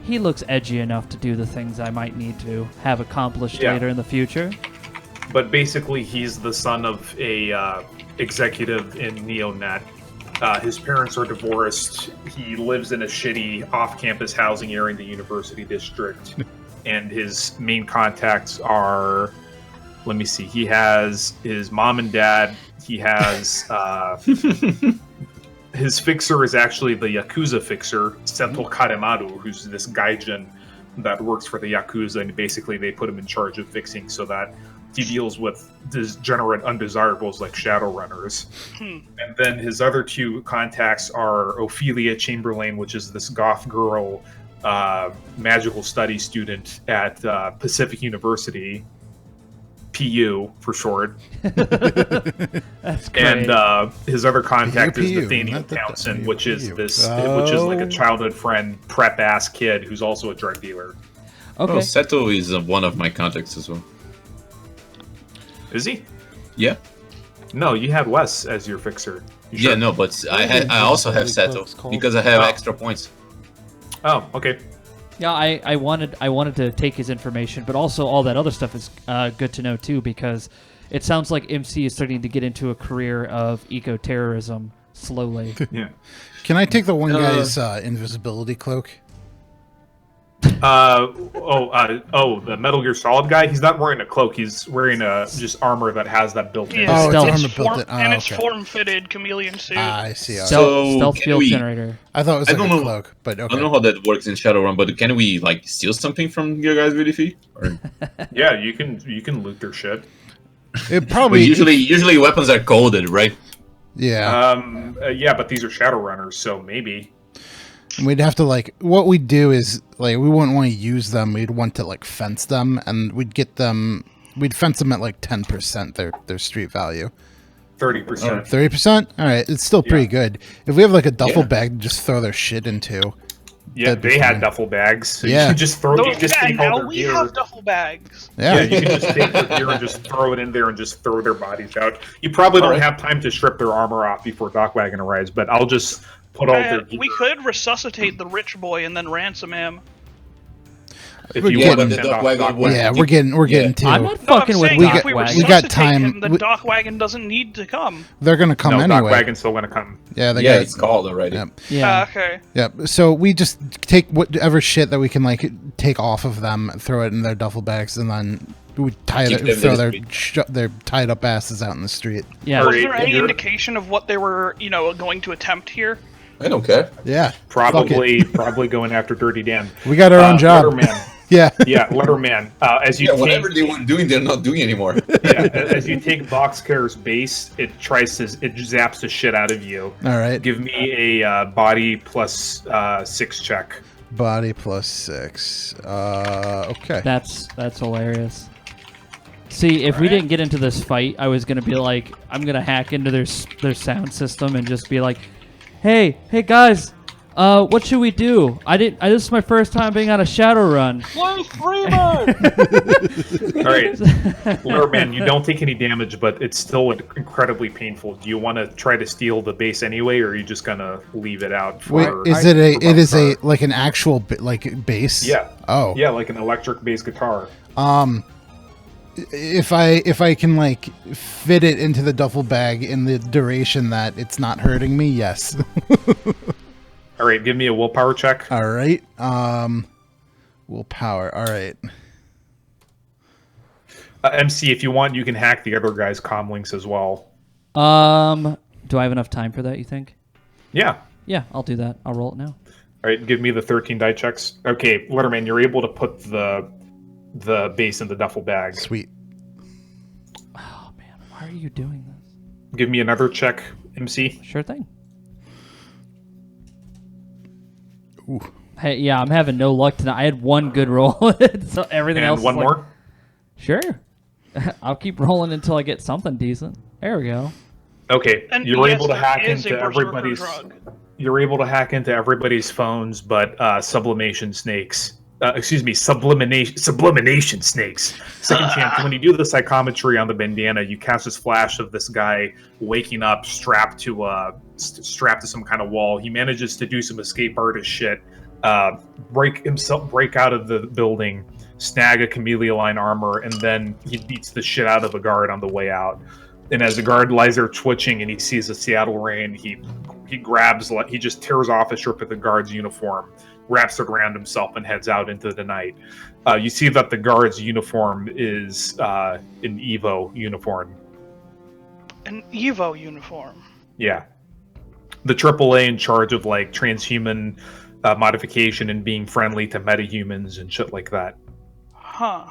he looks edgy enough to do the things I might need to have accomplished later in the future. But basically, he's the son of a executive in NeoNet. His parents are divorced. He lives in a shitty off-campus housing area in the university district. And his main contacts are... Let me see. He has his mom and dad. He has... his fixer is actually the Yakuza fixer, Seto Karemaru, who's this gaijin that works for the Yakuza. And basically, they put him in charge of fixing so that he deals with degenerate undesirables like Shadowrunners. And then his other two contacts are Ophelia Chamberlain, which is this goth girl magical studies student at Pacific University. PU for short. That's great. And his other contact is PU, Nathaniel not the Townsend, PU. which is like a childhood friend, prep ass kid who's also a drug dealer. Okay. Oh, Seto is one of my contacts as well. Is he? Yeah. No, you had Wes as your fixer. You Yeah, sure? no, but I also have Seto because I have extra points. Oh, okay. Yeah, I wanted to take his information, but also all that other stuff is good to know too, because it sounds like MC is starting to get into a career of eco-terrorism slowly. Yeah. Can I take the one guy's invisibility cloak? The Metal Gear Solid guy. He's not wearing a cloak. He's wearing just armor that has that built in. Yeah, Oh, it's Stealth. armor built in. Oh, and it's okay. form-fitted chameleon suit. I see. Stealth can field we- generator. I thought it was I like don't a know. cloak, but I okay. don't know how that works in Shadowrun, but can we like steal something from your guys' VDF? Or Yeah, you can loot their shit. It but probably usually weapons are coded, right? yeah. Yeah, but these are Shadowrunners, so maybe. We'd have to like what we'd do is like we wouldn't want to use them. We'd want to like fence them, and we'd get them. We'd fence them at like 10% their street value. 30%. 30%. All right, it's still pretty Yeah. good. If we have like a duffel Yeah. bag to just throw their shit into. Yeah, That'd be they had fine. duffel bags. So Yeah. you can just throw. You just take all now their we gear. have duffel bags. Yeah, Yeah. you can just take their gear and just throw it in there and just throw their bodies out. You probably don't Alright. have time to strip their armor off before Dockwagon arrives, but I'll just put all their gear. We could resuscitate the rich boy and then ransom him. If We're you getting- want to the send off Dockwagon Dockwagon. would- Yeah, we're getting too. I'm not fucking I'm with saying We if got- we Dockwagon. we got resuscitate time. him, then We- Dockwagon doesn't need to come. They're gonna come No, anyway. Dockwagon's still going to come. Yeah, they Yeah, got it's called already. Yeah. Yeah. Okay. Yeah, so we just take whatever shit that we can like take off of them, throw it in their duffel bags, and then we tie Keep it, them throw in the their street. their tied up asses out in the street. Yeah. Alright. Was there any you're- indication of what they were, going to attempt here? I don't care. Yeah, Probably going after Dirty Dan. we got our own job. Letterman. Yeah, Yeah, Letterman. As you Yeah, take, whatever they were doing, they're not doing anymore. yeah, as you take Boxcar's base, it zaps the shit out of you. all right. Give me a body plus 6 check. Body plus 6. Okay. That's hilarious. See, if we didn't get into this fight, I was gonna be like, I'm gonna hack into their sound system and just be like, hey guys, what should we do? This is my first time being on a Shadowrun. All right, Letterman, you don't take any damage, but it's still incredibly painful. Do you want to try to steal the base anyway, or are you just gonna leave it out? Wait, For, is it a? for It is a Boxcar? like an actual like base. Yeah. Oh. Yeah, like an electric bass guitar. If I can like fit it into the duffel bag in the duration that it's not hurting me, yes. All right, give me a willpower check. All right. Willpower. All right. MC, if you want, you can hack the other guy's comm links as well. Do I have enough time for that, you think? Yeah. Yeah, I'll do that. I'll roll it now. All right, give me the 13 die checks. Okay, Letterman, you're able to put the base in the duffel bag. Sweet. Oh man, why are you doing this? Give me another check, MC. Sure thing. Ooh. Hey, yeah, I'm having no luck tonight. I had one good roll, so everything else. And one is like, more. Sure. I'll keep rolling until I get something decent. There we go. Okay, And you're yes, able to there hack is into a berserker everybody's. drug. You're able to hack into everybody's phones, but sublimation snakes. Sublimination snakes. Second chance. When you do the psychometry on the bandana, you cast this flash of this guy waking up, strapped to some kind of wall. He manages to do some escape artist shit, break out of the building, snag a chameleon line armor, and then he beats the shit out of a guard on the way out. And as the guard lies there twitching and he sees a Seattle rain, he just tears off a strip of the guard's uniform, wraps it around himself, and heads out into the night. You see that the guard's uniform is an Evo uniform. An Evo uniform. Yeah. The AAA in charge of like transhuman modification and being friendly to metahumans and shit like that. Huh.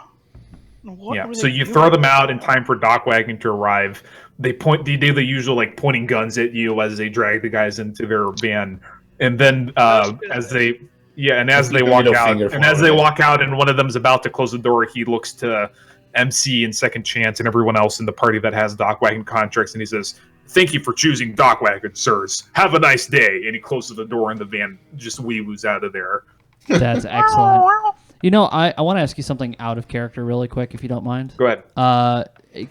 What Yeah, were so they you doing? throw them out in time for Dockwagon to arrive. They do the usual like pointing guns at you as they drag the guys into their van, and then as they walk middle out, finger and as they forward. walk out, and one of them's about to close the door, he looks to MC and Second Chance and everyone else in the party that has Dockwagon contracts, and he says, "Thank you for choosing Dockwagon, sirs. Have a nice day." And he closes the door, and the van just wee-woos out of there. That's excellent. You know, I want to ask you something out of character really quick, if you don't mind. Go ahead.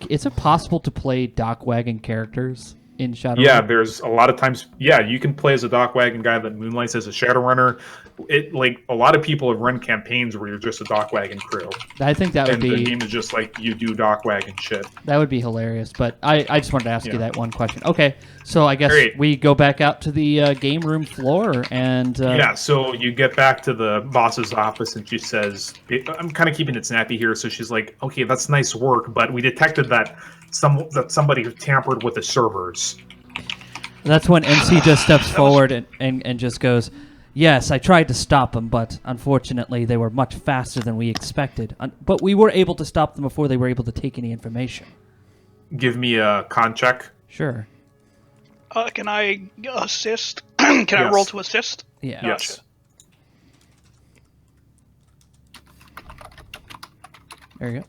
Is it possible to play Dockwagon characters in Shadowrun? Yeah, there's a lot of times. Yeah, you can play as a Dockwagon guy that moonlights as a Shadowrunner. It like a lot of people have run campaigns where you're just a Dockwagon crew. I think that would And the be game is just like you do Dockwagon shit. that would be hilarious. But I just wanted to ask you that one question. Okay, so I guess Great. we go back out to the game room floor and Yeah, so you get back to the boss's office, and she says, "I'm kind of keeping it snappy here." So she's like, "Okay, that's nice work, but we detected that somebody tampered with the servers." that's when MC just steps forward and just goes, "Yes, I tried to stop them, but unfortunately they were much faster than we expected. But we were able to stop them before they were able to take any information." Give me a con check. Sure. Can I assist? Can I Yes. roll to assist? Yeah. Yes. There you go.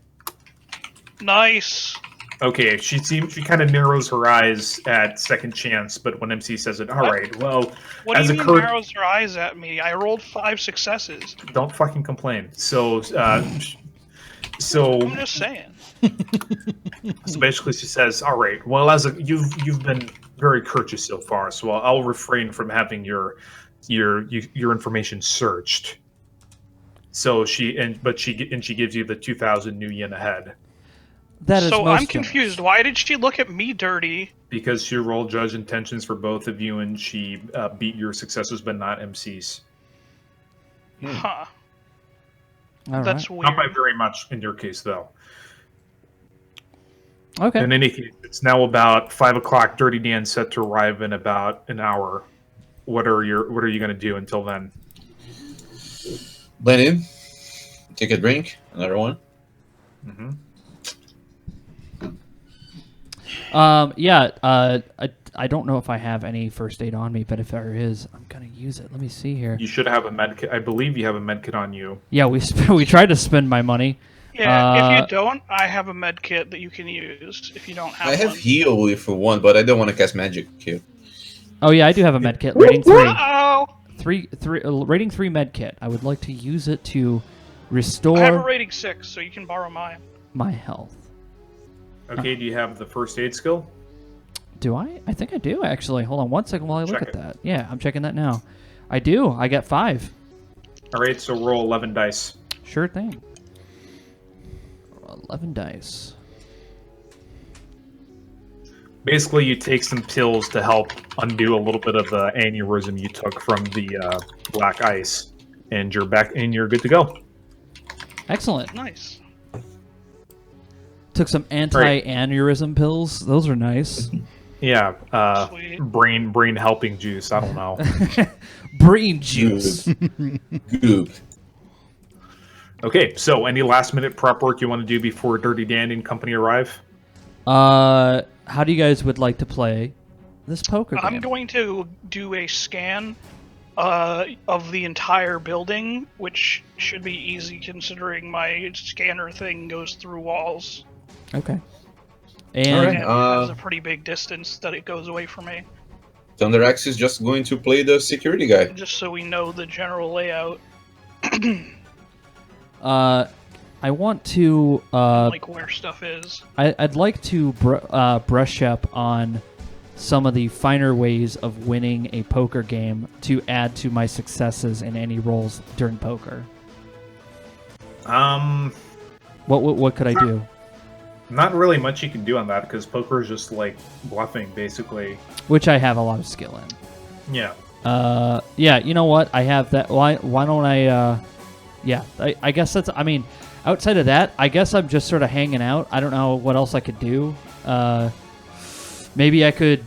Nice. Okay, she kind of narrows her eyes at Second Chance, but when MC says it, all right, well, What do as you a mean cur- narrows her eyes at me? I rolled 5 successes. don't fucking complain. So I'm just saying. So basically, she says, "All right. Well, you've been very courteous so far, so I'll refrain from having your information searched." So she gives you the 2,000 new yen ahead That is So most I'm confused. generous. Why did she look at me dirty? because she rolled judge intentions for both of you, and she beat your successes, but not MC's. Huh. All That's right. weird. Not by very much in your case, though. Okay. In any case, it's now about 5 o'clock. Dirty Dan's set to arrive in about an hour. What are you going to do until then? Blend in, take a drink, another one. Mm-hmm. I don't know if I have any first aid on me, but if there is, I'm gonna use it. Let me see here. You should have a medkit. I believe you have a medkit on you. Yeah, we tried to spend my money. Yeah, if you don't, I have a med kit that you can use if you don't have I have one. heal if you want, but I don't want to cast magic here. Oh yeah, I do have a med kit. Rating 3. Uh-oh! Rating 3 med kit. I would like to use it to I have a restore rating 6, so you can borrow mine. my health. Okay, do you have the first aid skill? Do I? I think I do actually. Hold on one second while I look Check at it. that. Yeah, I'm checking that now. I do. I got 5. All right, so roll 11 dice. Sure thing. 11 dice. Basically, you take some pills to help undo a little bit of the aneurysm you took from the black ice, and you're back and you're good to go. Excellent. Nice. Took some anti-aneurysm pills. Those are nice. Yeah, Sweet. brain helping juice. I don't know. Brain juice. Good. Okay, so any last minute prep work you want to do before Dirty Dan and company arrive? How do you guys would like to play this poker game? I'm going to do a scan of the entire building, which should be easy considering my scanner thing goes through walls. Okay. All And right. And it has a pretty big distance that it goes away from me. Thunderax is just going to play the security guy. Just so we know the general layout, I want to like where stuff is. I'd like to brush up on some of the finer ways of winning a poker game to add to my successes in any rolls during poker. What could I do? Not really much you can do on that because poker is just like bluffing, basically. Which I have a lot of skill in. Yeah. Yeah, you know what? I have that. Why don't I? Yeah, I guess that's. I mean, outside of that, I guess I'm just sort of hanging out. I don't know what else I could do. Maybe I could.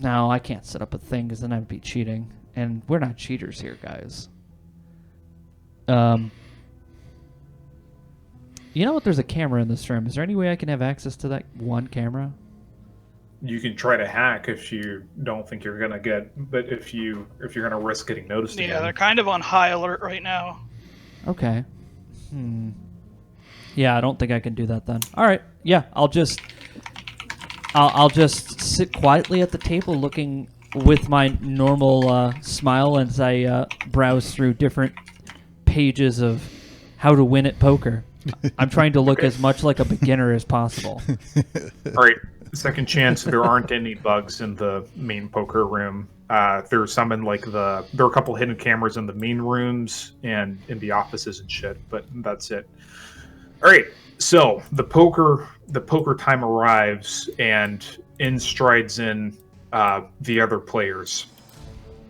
No, I can't set up a thing because then I'd be cheating, and we're not cheaters here, guys. You know what? There's a camera in this room. Is there any way I can have access to that one camera? You can try to hack if you don't think you're gonna get, but if you're gonna risk getting noticed Yeah, again. they're kind of on high alert right now. Okay. Yeah, I don't think I can do that then. All right. Yeah, I'll just sit quietly at the table looking with my normal smile as I browse through different pages of how to win at poker. I'm trying to look as much like a beginner as possible. All right. Second chance, there aren't any bugs in the main poker room. There's some in there are a couple hidden cameras in the main rooms and in the offices and shit, but that's it. All right. So the poker time arrives and in strides in the other players.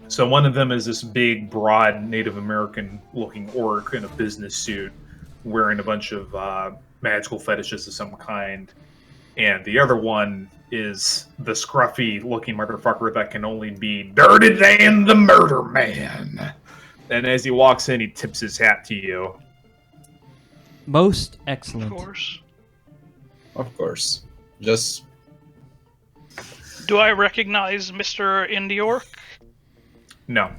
So one of them is this big, broad Native American looking orc in a business suit, wearing a bunch of magical fetishes of some kind. And the other one is the scruffy-looking motherfucker that can only be Dirty Dan the Murder Man. And as he walks in, he tips his hat to you. Most excellent. Of course. Of course. Just... Do I recognize Mr. Indiork? No.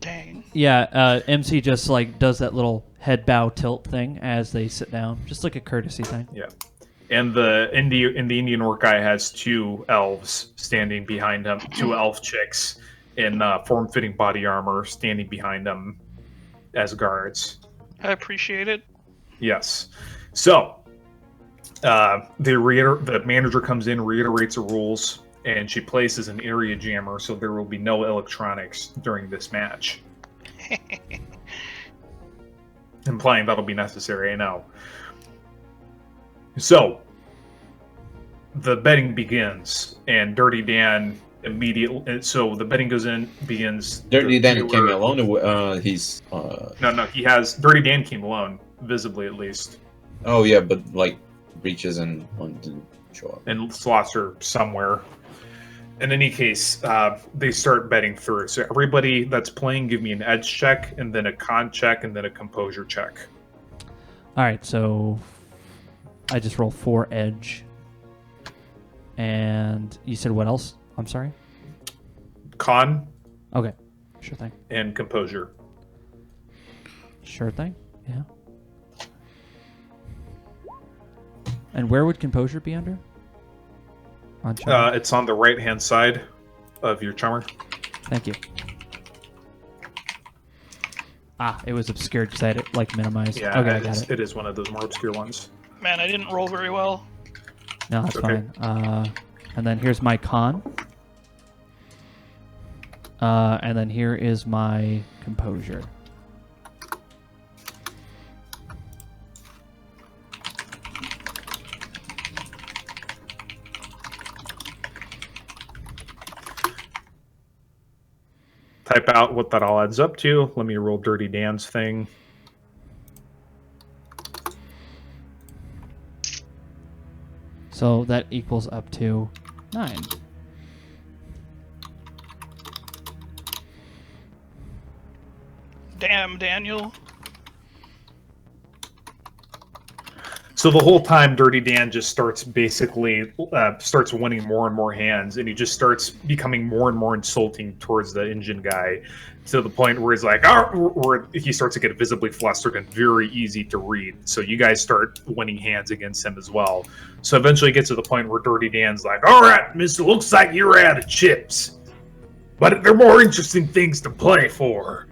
Dang. Yeah, MC just like does that little head bow tilt thing as they sit down, just like a courtesy thing. Yeah. And the Indian orc guy has two elves standing behind him, two elf chicks in form-fitting body armor standing behind him as guards. I appreciate it. Yes. So, the manager comes in, reiterates the rules, and she places an area jammer, so there will be no electronics during this match. Implying that'll be necessary, I know. So, the betting begins, and Dirty Dan immediately... So, the betting begins... Dirty Dan came alone? He's... No, he has... Dirty Dan came alone, visibly at least. Oh, yeah, but, like, Breaches and one didn't show up. And slots are somewhere. In any case, they start betting through. So, everybody that's playing, give me an edge check, and then a con check, and then a composure check. All right, so... I just roll 4 edge. And you said what else? I'm sorry? Con Okay. Sure thing. and composure. Sure thing. Yeah. And where would composure be under? On Charmer? It's on the right-hand side of your Charmer. Thank you. Ah, it was obscured because I had it like minimized. Yeah, Okay, I got it. it is one of those more obscure ones. Man, I didn't roll very well. No, that's Okay. fine. And then here's my con. And then here is my composure. Type out what that all adds up to. Let me roll Dirty Dan's thing. So that equals up to 9. Damn, Daniel. So the whole time, Dirty Dan just starts starts winning more and more hands, and he just starts becoming more and more insulting towards the engine guy, to the point where he's like, where he starts to get visibly flustered and very easy to read. So you guys start winning hands against him as well. So eventually it gets to the point where Dirty Dan's like, all right, mister, looks like you're out of chips. But there are more interesting things to play for.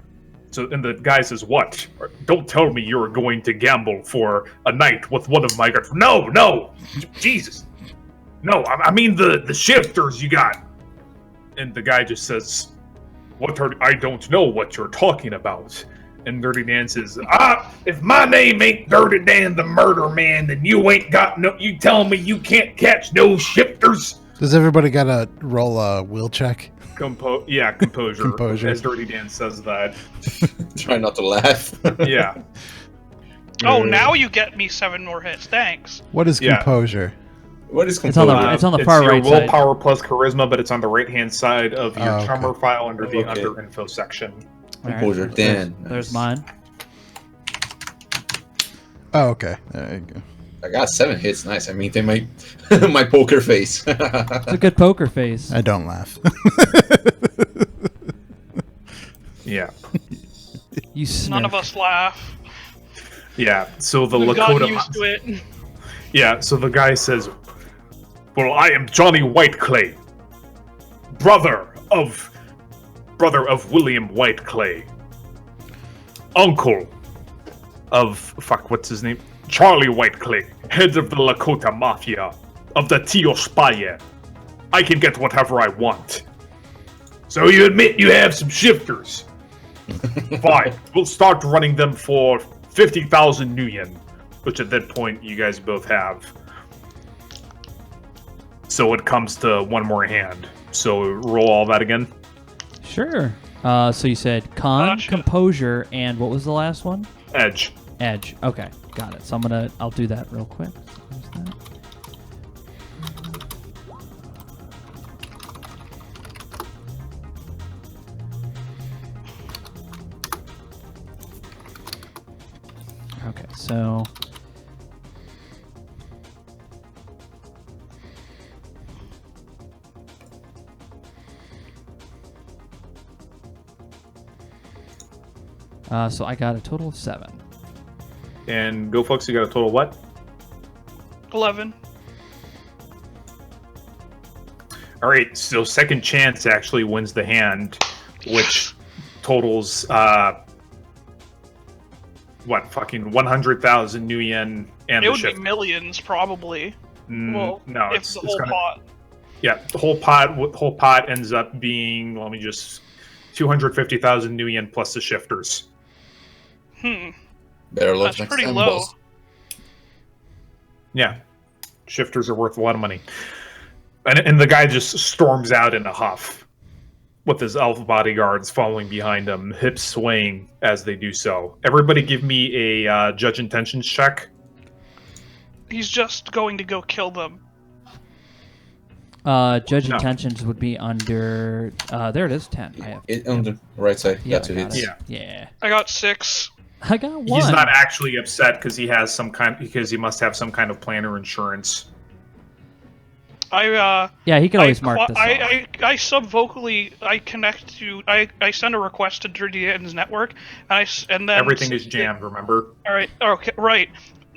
So, and the guy says, what? Don't tell me you're going to gamble for a night with one of my guys. No! Jesus! No, I mean the shifters you got. And the guy just says, I don't know what you're talking about. And Dirty Dan says, if my name ain't Dirty Dan the Murder Man, then you ain't got you telling me you can't catch no shifters? Does everybody got to roll a will check? Composure. Composure. As Dirty Dan says that. Try not to laugh. Yeah. Oh, now you get me 7 more hits. Thanks. What is Yeah. composure? What is It's on composure? it's on the far your right side. willpower plus charisma, but it's on the right-hand side of your Oh, okay. Charmer file under the Okay. under info section. All right, Composure, Dan. There's mine. Oh, okay. There you go. I got 7 hits. Nice. I mean, they my my poker face. It's a good poker face. I don't laugh. Yeah. You sniff. None of us laugh. Yeah, so the We've gotten Lakota. used to it. Yeah, so the guy says, "Well, I am Johnny Whiteclay, brother of William Whiteclay, uncle of what's his name? Charlie Whiteclay, head of the Lakota Mafia of the Tio Spaye. I can get whatever I want. So you admit you have some shifters? Fine, we'll start running them for 50,000 new yen, which at that point you guys both have. So it comes to one more hand. So roll all that again. Sure. So you said con, Gotcha. composure, and what was the last one? Edge. Edge. Okay, got it. So I'll do that real quick. Where's that? Okay, so so I got a total of 7. And Go Flux, you got a total of what? 11. All right, so second chance actually wins the hand, which totals fucking 100,000 new yen and It the would be shift. millions, probably. Well, no, if the whole pot. Yeah, the whole pot ends up being 250,000 new yen plus the shifters. Better luck That's next pretty time, low. boss. Yeah, shifters are worth a lot of money. And the guy just storms out in a huff with his elf bodyguards following behind him, hips swaying as they do so. Everybody give me a judge intentions check. He's just going to go kill them. Judge No. intentions would be under. There it is, 10. I have. It, on the right side, Yeah, got 2 I got hits. it. Yeah. I got 6. I got 1. He's not actually upset because he must have some kind of plan or insurance. I Yeah, he can always mark this off. I subvocally I send a request to Dirty Dan's network and then Everything is jammed, remember? All right. Okay. Right.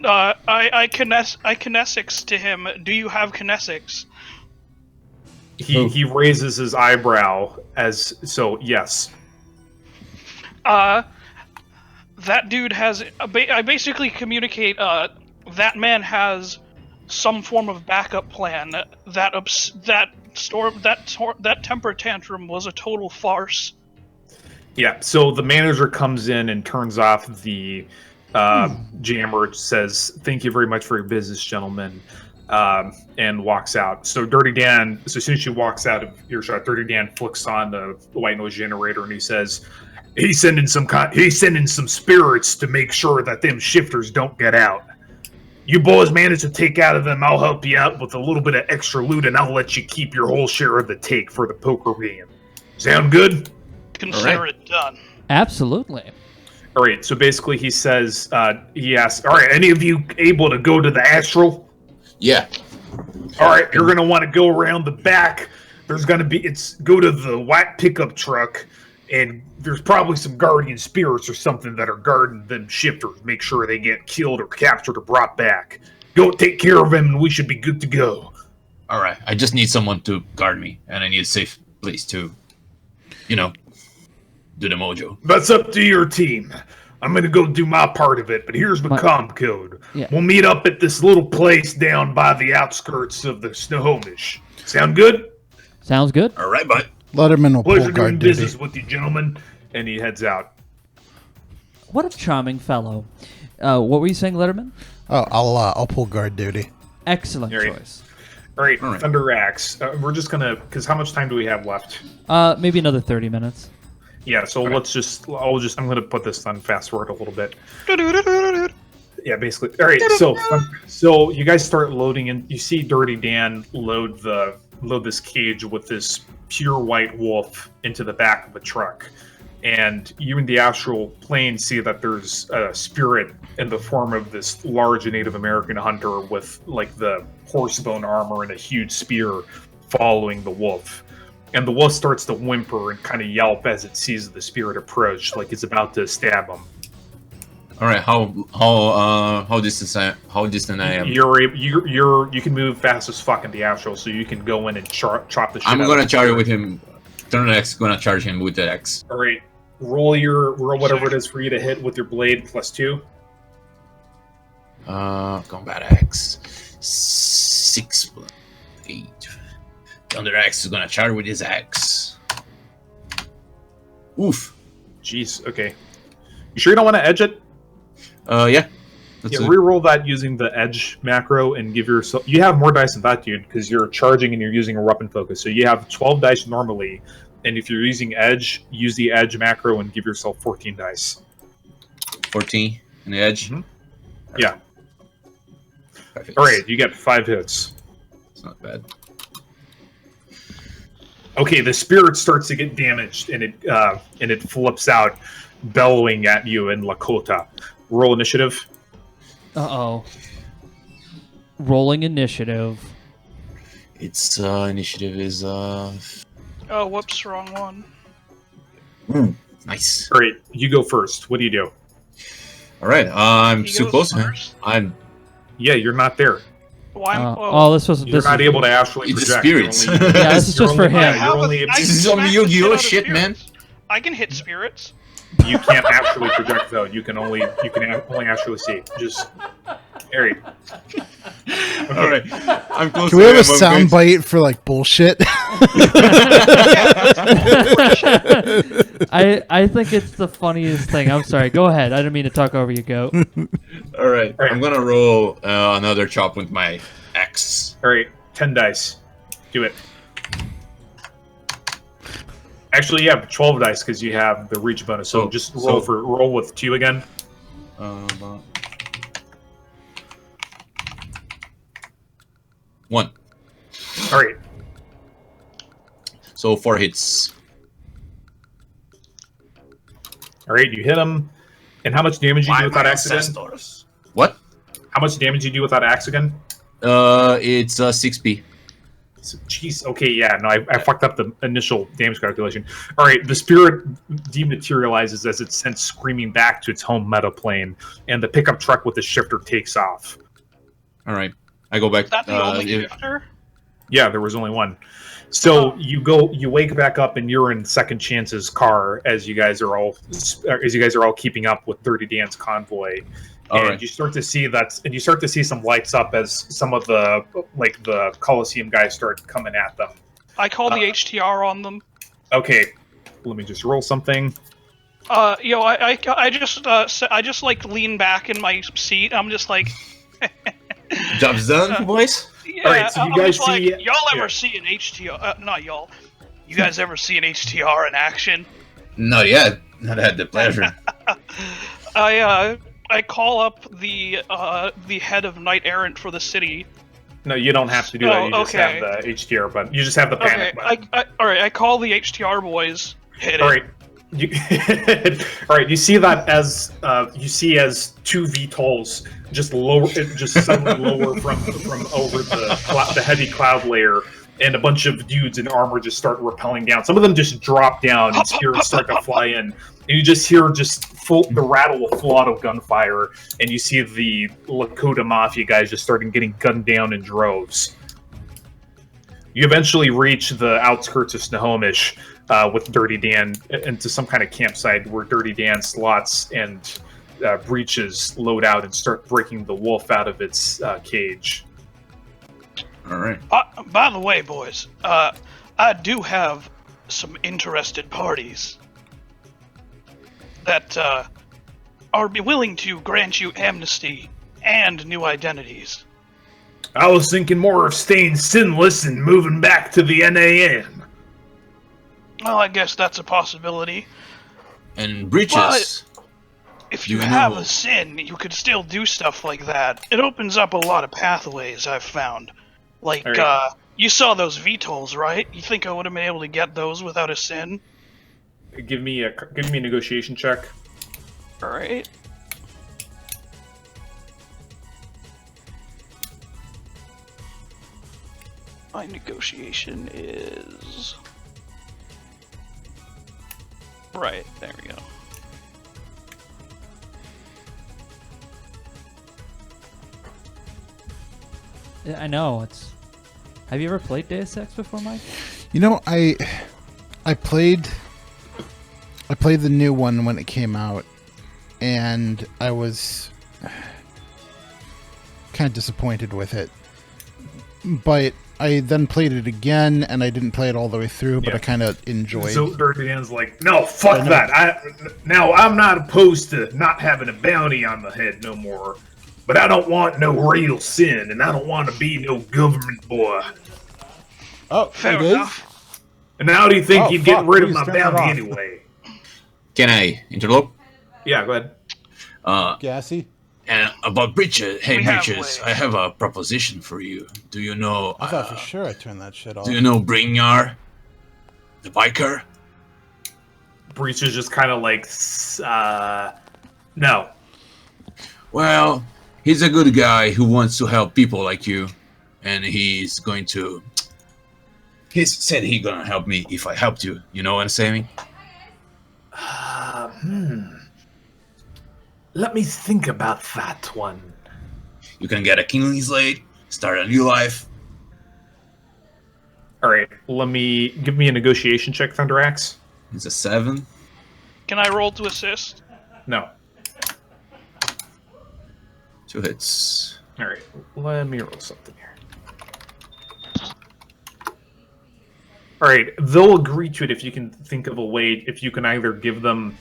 I kinesics to him. Do you have kinesics? He raises his eyebrow as so. Yes. That dude has. I basically communicate. That man has some form of backup plan. That temper tantrum was a total farce. Yeah. So the manager comes in and turns off the jammer. Says, "Thank you very much for your business, gentlemen," and walks out. So Dirty Dan. So as soon as she walks out of earshot, Dirty Dan flicks on the white noise generator and he says, He's sending some spirits to make sure that them shifters don't get out. You boys manage to take out of them, I'll help you out with a little bit of extra loot, and I'll let you keep your whole share of the take for the poker game. Sound good? Consider it done. Absolutely. All right, so basically he says, he asks, all right, any of you able to go to the Astral? Yeah. All right, you're going to want to go around the back. There's going to be, go to the white pickup truck, and there's probably some guardian spirits or something that are guarding them shifters. Make sure they get killed or captured or brought back. Go take care of them, and we should be good to go. All right. I just need someone to guard me, and I need a safe place to, do the mojo. That's up to your team. I'm going to go do my part of it, but here's the comm code. Yeah. We'll meet up at this little place down by the outskirts of the Snohomish. Sound good? Sounds good. All right, bud. Letterman will Pleasure pull doing guard duty. business with you, gentlemen. And he heads out. What a charming fellow. What were you saying, Letterman? Oh, I'll pull guard duty. Excellent All right. choice. All right, All right. Thunder Axe. We're just going to, because how much time do we have left? Maybe another 30 minutes. Yeah, so I'm going to put this on fast forward a little bit. Yeah, basically. All right, so you guys start loading in. You see Dirty Dan load this cage with this pure white wolf into the back of a truck. And you in the astral plane see that there's a spirit in the form of this large Native American hunter with like the horsebone armor and a huge spear following the wolf. And the wolf starts to whimper and kind of yelp as it sees the spirit approach, like it's about to stab him. All right. How distant I am? You can move fast as fuck in the astral, so you can go in and chop the shit. I'm out gonna of charge with him. Turn X. Gonna charge him with the X. All right. Roll whatever it is for you to hit with your blade +2. Combat X. 6 + 8. Thunder X is gonna charge with his axe. Oof. Jeez. Okay. You sure you don't want to edge it? Yeah. That's it. Reroll that using the edge macro and give yourself. You have more dice than that, dude, because you're charging and you're using a weapon focus. So you have 12 dice normally, and if you're using edge, use the edge macro and give yourself 14 dice. 14 in the edge. Mm-hmm. Yeah. Perfect. All right, you get 5 hits. It's not bad. Okay, the spirit starts to get damaged, and it flips out, bellowing at you in Lakota. Roll initiative. Uh-oh. Rolling initiative. Its initiative is Oh, whoops, wrong one. nice. All right, you go first. What do you do? All right, I'm He too goes close. Man. first? Yeah, you're not there. Why? This was You're not able to actually It's project. spirits. You're only- Yeah, this is just for him. you're only- This is some Yu-Gi-Oh shit, man. I can hit spirits. You can't actually project though. You can only actually see. Just Harry. All right, I'm close. Can we have a to him. I'm sound going bite for like bullshit? I think it's the funniest thing. I'm sorry. Go ahead. I didn't mean to talk over you, Goat. All right, I'm gonna roll another chop with my axe. All right, 10 dice. Do it. Actually, you have 12 dice because you have the reach bonus. So just roll with 2 again. 1. All right. So 4 hits. All right, you hit him. And how much damage you do with that axe again? What? How much damage you do with that axe again? It's 6p. Jeez. Okay, yeah. No, I fucked up the initial damage calculation. All right, the spirit dematerializes as it's sent screaming back to its home meta plane, and the pickup truck with the shifter takes off. All right, I go back. Is that the only shifter? Yeah, there was only one. So you wake back up and you're in Second Chance's car as you guys are all keeping up with Dirty Dan's convoy. And you start to see some lights up as some of the Coliseum guys start coming at them. I call the HTR on them. Okay, let me just roll something. I just like lean back in my seat. I'm just like, job's done, boys. yeah. All right, so you I'm guys just like, see- y'all ever see an HTR? Not y'all. You guys ever see an HTR in action? Not yet. Not had the pleasure. I call up the head of Knight Errant for the city. No, you don't have to do that. You just have the HDR button. You just have the panic button. All right. I call the HTR boys. Hit it. All right. All right. You see that as 2 VTOLs just suddenly lower from over the heavy cloud layer, and a bunch of dudes in armor just start rappelling down. Some of them just drop down, and spirits start to fly in, and you just hear the rattle of full auto gunfire, and you see the Lakota Mafia guys just starting getting gunned down in droves. You eventually reach the outskirts of Snohomish with Dirty Dan into some kind of campsite where Dirty Dan slots and breaches load out and start breaking the wolf out of its cage. All right. By the way, boys, I do have some interested parties that are willing to grant you amnesty and new identities. I was thinking more of staying sinless and moving back to the NAN. Well, I guess that's a possibility. And breaches. If you have a sin, you could still do stuff like that. It opens up a lot of pathways, I've found. Like, you saw those VTOLs, right? You think I would have been able to get those without a sin? Give me a negotiation check. All right. My negotiation is... Right, there we go. I know it's. Have you ever played Deus Ex before, Mike? You know, I played the new one when it came out, and I was kind of disappointed with it. But I then played it again, and I didn't play it all the way through, but I kind of enjoyed. So Dirty Dan's like, no, fuck that. I'm not opposed to not having a bounty on the head no more, but I don't want no real sin, and I don't want to be no government boy. Oh, Fair it is? enough. And how do you think you'd get rid of my turn it bounty off. anyway? Can I interlope? Yeah, go ahead. Gassy? And about Bridges, hey We have Bridges, ways. I have a proposition for you. Do you know? I thought for sure I turned that shit off. Do you know Brignar, the biker? Breach is just kind of like, no. Well, he's a good guy who wants to help people like you, and he's going to. He said he's gonna help me if I helped you. You know what I'm saying? Let me think about that one. You can get a kingly slate, start a new life. All right, give me a negotiation check, Thunderaxe. It's a 7. Can I roll to assist? No. 2 hits. All right, let me roll something here. All right, they'll agree to it if you can think of a way. If you can either give them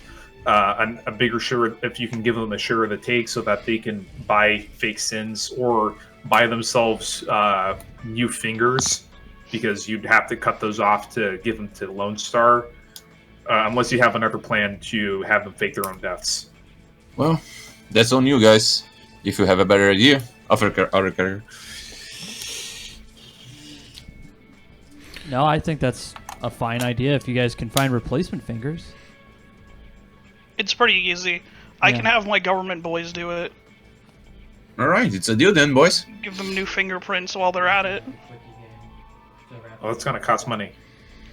a bigger share, if you can give them a share of the take, so that they can buy fake sins or buy themselves new fingers, because you'd have to cut those off to give them to Lone Star, unless you have another plan to have them fake their own deaths. Well, that's on you guys. If you have a better idea, other career. No, I think that's a fine idea if you guys can find replacement fingers. It's pretty easy. I Yeah. can have my government boys do it. All right, it's a deal then, boys. Give them new fingerprints while they're at it. Well, that's gonna cost money.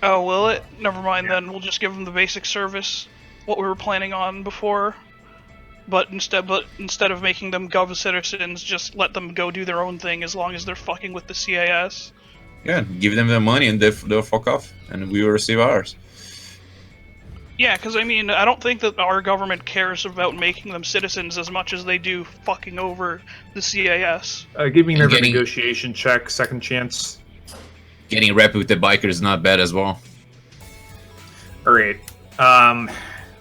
Oh, will it? Never mind then. We'll just give them the basic service, what we were planning on before. But instead of making them gov citizens, just let them go do their own thing as long as they're fucking with the CAS. Yeah, give them the money and they'll fuck off, and we will receive ours. Yeah, because I mean, I don't think that our government cares about making them citizens as much as they do fucking over the CAS. Give me another getting- negotiation check, second chance. Getting rep with the biker is not bad as well. All right.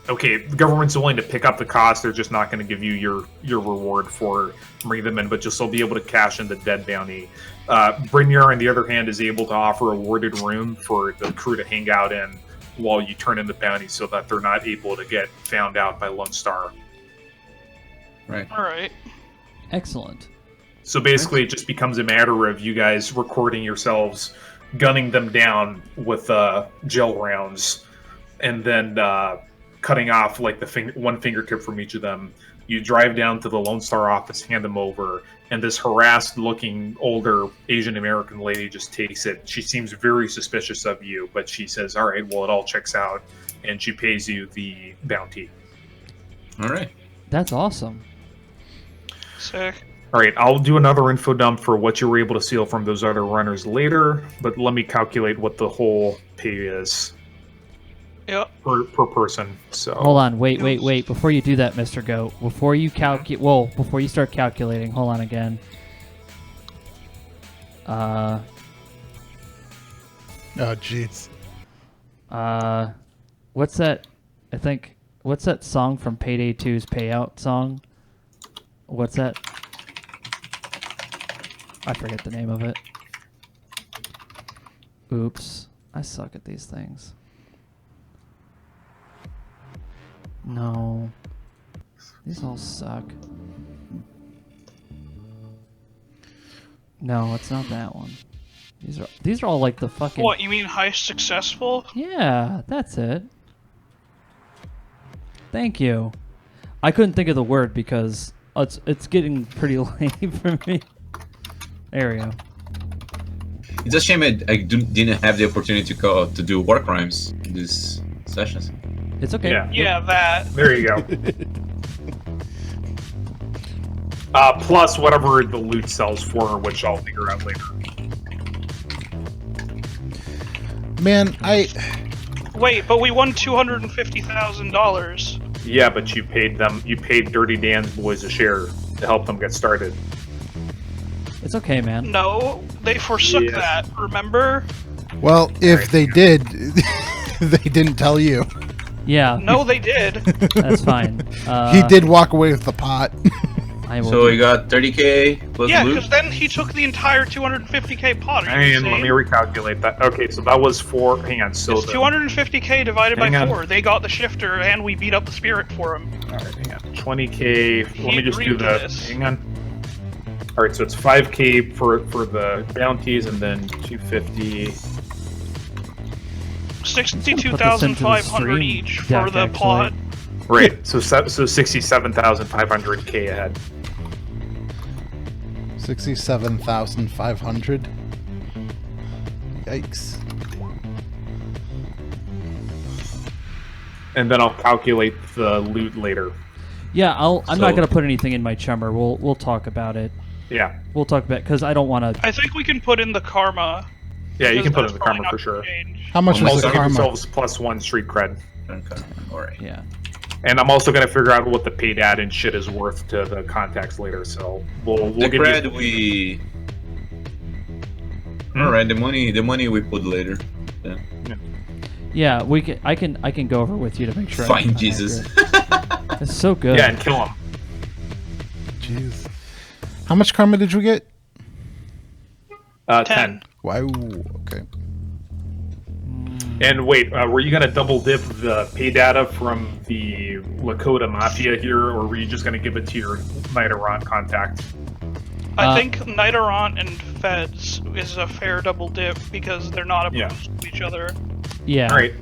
Okay, the government's willing to pick up the cost. They're just not going to give you your reward for bringing them in, but just they'll be able to cash in the dead bounty. Brynjar, on the other hand, is able to offer a warded room for the crew to hang out in while you turn in the bounty, so that they're not able to get found out by Lone Star. Right. Alright. Excellent. So basically, it just becomes a matter of you guys recording yourselves, gunning them down with gel rounds, and then cutting off like one fingertip from each of them. You drive down to the Lone Star office, hand them over, and this harassed-looking older Asian American lady just takes it. She seems very suspicious of you, but she says, "All right, well, it all checks out," and she pays you the bounty. All right. That's awesome. Sick. All right, I'll do another info dump for what you were able to steal from those other runners later, but let me calculate what the whole pay is Yep. per person. So Hold on, wait. Before you do that, Mr. Goat, before you start calculating, hold on again. Oh, jeez. What's that? What's that song from Payday 2's Payout song? What's that? I forget the name of it. Oops. I suck at these things. No. These all suck. No, it's not that one. These are all like the fucking... What, you mean heist successful? Yeah, that's it. Thank you. I couldn't think of the word because it's getting pretty lame for me. There we go. It's a shame I didn't have the opportunity to do Warcrimes in these sessions. It's okay. Yeah. Yeah, that. there you go. Plus whatever the loot sells for, which I'll figure out later. Man, Wait, but we won $250,000. Yeah, but you paid Dirty Dan's boys a share to help them get started. It's okay, man. No, they forsook that, remember? well, if they did, they didn't tell you. Yeah, No, they did. that's fine. He did walk away with the pot. I will So we got 30k plus Yeah, loot. because then he took the entire 250k pot. Are you And let me insane? recalculate that. Okay, so that was 4. Hang on. So It's 250k divided by Hang on. 4. They got the shifter, and we beat up the spirit for him. All right, hang on. 20k. Let me just do agreed to the. this. Hang on. All right, so it's 5k for the bounties, and then 250. 62,500 each for deck, the actually. pot. Right. So 67,500k ahead. 67,500. Yikes. And then I'll calculate the loot later. Yeah, I'm So- not gonna put anything in my chummer. We'll talk about it. Yeah. We'll talk about because I don't want to. I think we can put in the karma. Yeah, you can put it because in the karma that's for probably sure. not gonna change. How much was Almost the Also, give karma? yourselves +1 street cred. Okay. All right. Yeah. And I'm also going to figure out what the paid ad and shit is worth to the contacts later. So we'll The give cred you. we. All right, the money we put later. Yeah. Yeah, we can. I can go over with you to make sure. Fine, I'm Jesus. accurate. It's so good. Yeah, and kill him. Jeez. How much karma did you get? 10. Wow. Okay. And wait, were you going to double dip the pay data from the Lakota Mafia here, or were you just going to give it to your Naresar contact? I think Nidoron and Feds is a fair double dip because they're not opposed to each other. Yeah. All right.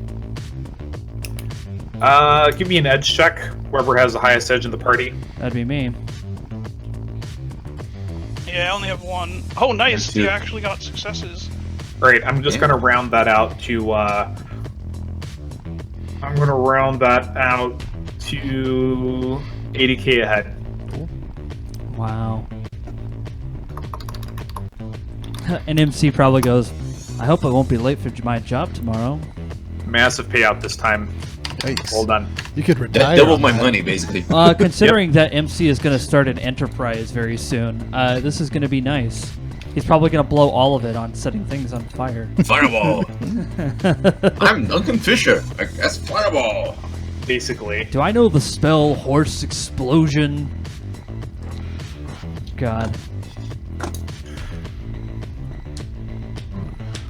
Give me an edge check. Whoever has the highest edge in the party. That'd be me. Yeah, I only have one. Oh, nice! Thank you. You actually got successes. All right, I'm just going to round that out to. I'm going to round that out to 80k ahead. Wow. And MC probably goes, I hope I won't be late for my job tomorrow. Massive payout this time. Yikes. Well done. You could retire. That doubled on my that. money, basically. Considering that MC is going to start an enterprise very soon, this is going to be nice. He's probably going to blow all of it on setting things on fire. Fireball. I'm Duncan Fisher. I guess fireball. Basically. Do I know the spell Horse Explosion? God.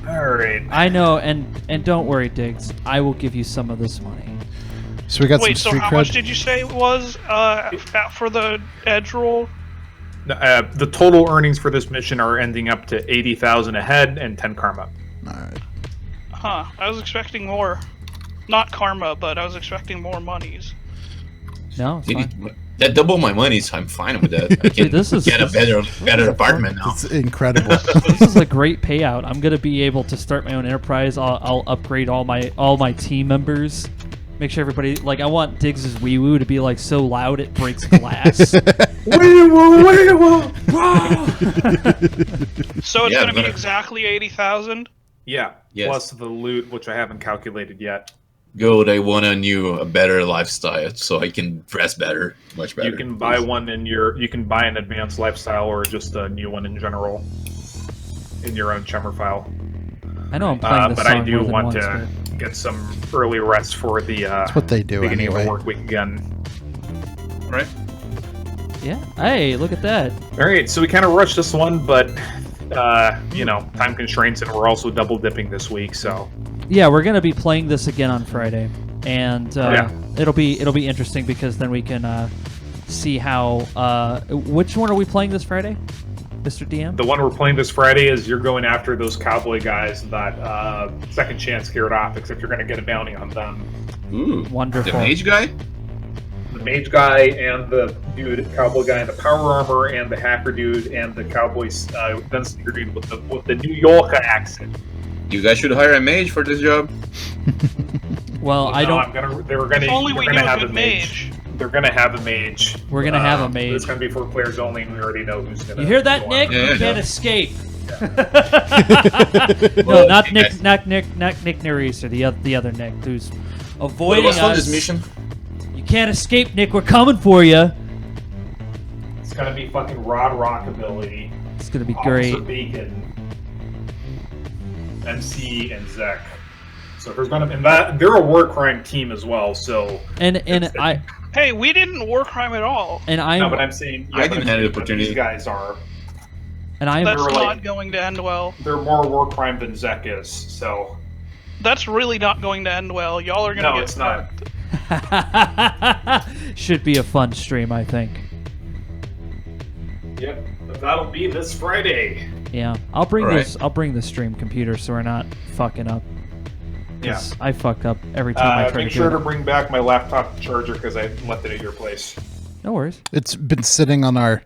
All right. I know, and don't worry, Diggs. I will give you some of this money. So we got Wait, some so street how cred. much did you say it was for the edge roll? The total earnings for this mission are ending up to 80,000 ahead and 10 karma. All right. Huh, I was expecting more. Not karma, but I was expecting more monies. No, it's fine. That doubled my money, so I'm fine with that. I can this is- get a better apartment now. It's incredible. This is a great payout. I'm gonna be able to start my own enterprise. I'll upgrade all my team members. Make sure everybody I want Diggs's wee woo to be so loud it breaks glass. Wee woo, wee woo. So it's Yeah, gonna be but- exactly 80,000. Yeah. Yes. Plus the loot, which I haven't calculated yet. Good, I want a better lifestyle, so I can dress better, much better. You can buy one you can buy an advanced lifestyle or just a new one in general in your own chummer file. I know I'm playing this But song I do more than want once, to get some early rest for the That's what they do beginning of anyway. the work week again. Right? but- Yeah. Hey, look at that. All right, so we kind of rushed this one, but time constraints, and we're also double dipping this week, so Yeah, we're gonna be playing this again on Friday, and it'll be interesting because then we can see how. Which one are we playing this Friday, Mr. DM? the one we're playing this Friday is you're going after those cowboy guys that second chance scared off, except you're going to get a bounty on them. Ooh. Wonderful. The mage guy? The mage guy and the cowboy guy in the power armor, and the hacker dude and the cowboy gunslinger dude with the New Yorker accent. You guys should hire a mage for this job. Well, I No, don't. I'm gonna. They were gonna. If only we're we gonna knew a have good mage. They're gonna have a mage. We're gonna have a mage. It's gonna be for players only, and we already know who's gonna. You hear that, go Nick? on. You Yeah, can't yeah. escape. No, Well, not okay, Nick, guys. not Nick Naresar, the other Nick, who's What avoiding was on us. this mission? You can't escape, Nick. We're coming for you. It's gonna be fucking Rod Rockabilly, It's gonna be Officer great. Bacon, MC, and Zek. So there's gonna be that. They're a war crime team as well. So And it's- Hey, we didn't war crime at all. no, but I'm saying I didn't have the but opportunity. These guys are. I'm That's They're not like- going to end well. They're more war crime than Zek is. So That's really not going to end well. Y'all are gonna no, get it's not. should be a fun stream, I think. Yep, but that'll be this Friday. Yeah, I'll bring All right. this. I'll bring the stream computer so we're not fucking up. Yeah. 'Cause I fuck up every time I try Make to sure do to it. bring back my laptop charger because I left it at your place. No worries. It's been sitting on our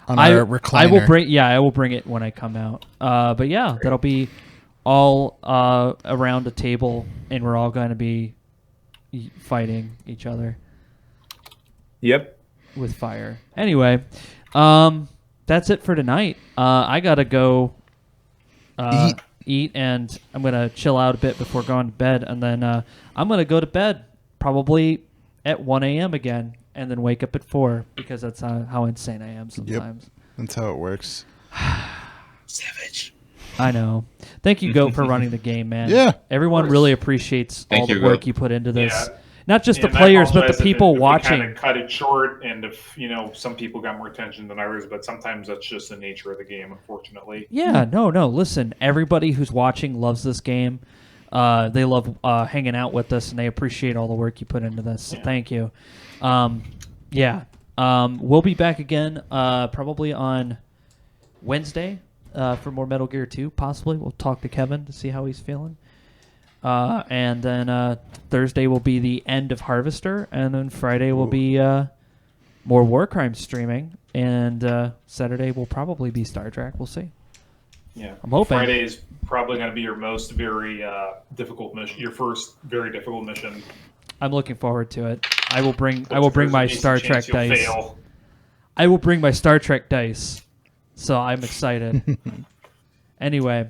I recliner. I will bring. Yeah, I will bring it when I come out. But yeah, that'll be all around a table, and we're all going to be fighting each other Yep. with fire. Anyway, that's it for tonight. I gotta go eat, and I'm gonna chill out a bit before going to bed, and then I'm gonna go to bed probably at 1 a.m. again, and then wake up at 4 because that's how insane I am sometimes. That's how it works. Savage. I know. Thank you, Goat, for running the game, man. Yeah. Everyone really appreciates all Thank the you, work Goat. you put into this. Yeah. Not just the And I players, but apologize the people if watching. We kind of cut it short, and if some people got more attention than others, but sometimes that's just the nature of the game, unfortunately. Yeah, no. Listen, everybody who's watching loves this game. They love hanging out with us, and they appreciate all the work you put into this. So thank you. We'll be back again probably on Wednesday for more Metal Gear 2, possibly. We'll talk to Kevin to see how he's feeling. And then Thursday will be the end of Harvester, and then Friday will be more Warcrimes streaming, and Saturday will probably be Star Trek. We'll see. Yeah, I'm hoping. Friday is probably going to be your very difficult mission, your first very difficult mission. I'm looking forward to it. I will bring There's a my decent Star chance Trek you'll dice. fail. I will bring my Star Trek dice. So I'm excited. Anyway,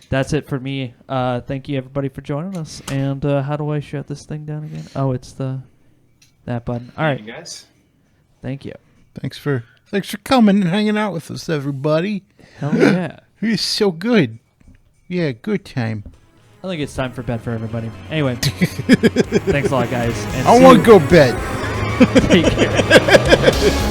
that's it for me. Thank you everybody for joining us. And how do I shut this thing down again? Oh, it's that button. All right. You guys. Thank you. Thanks for coming and hanging out with us, everybody. Hell yeah. It's so good. Yeah, good time. I think it's time for bed for everybody. Anyway, thanks a lot, guys. And I see want you- to go bed. Take care.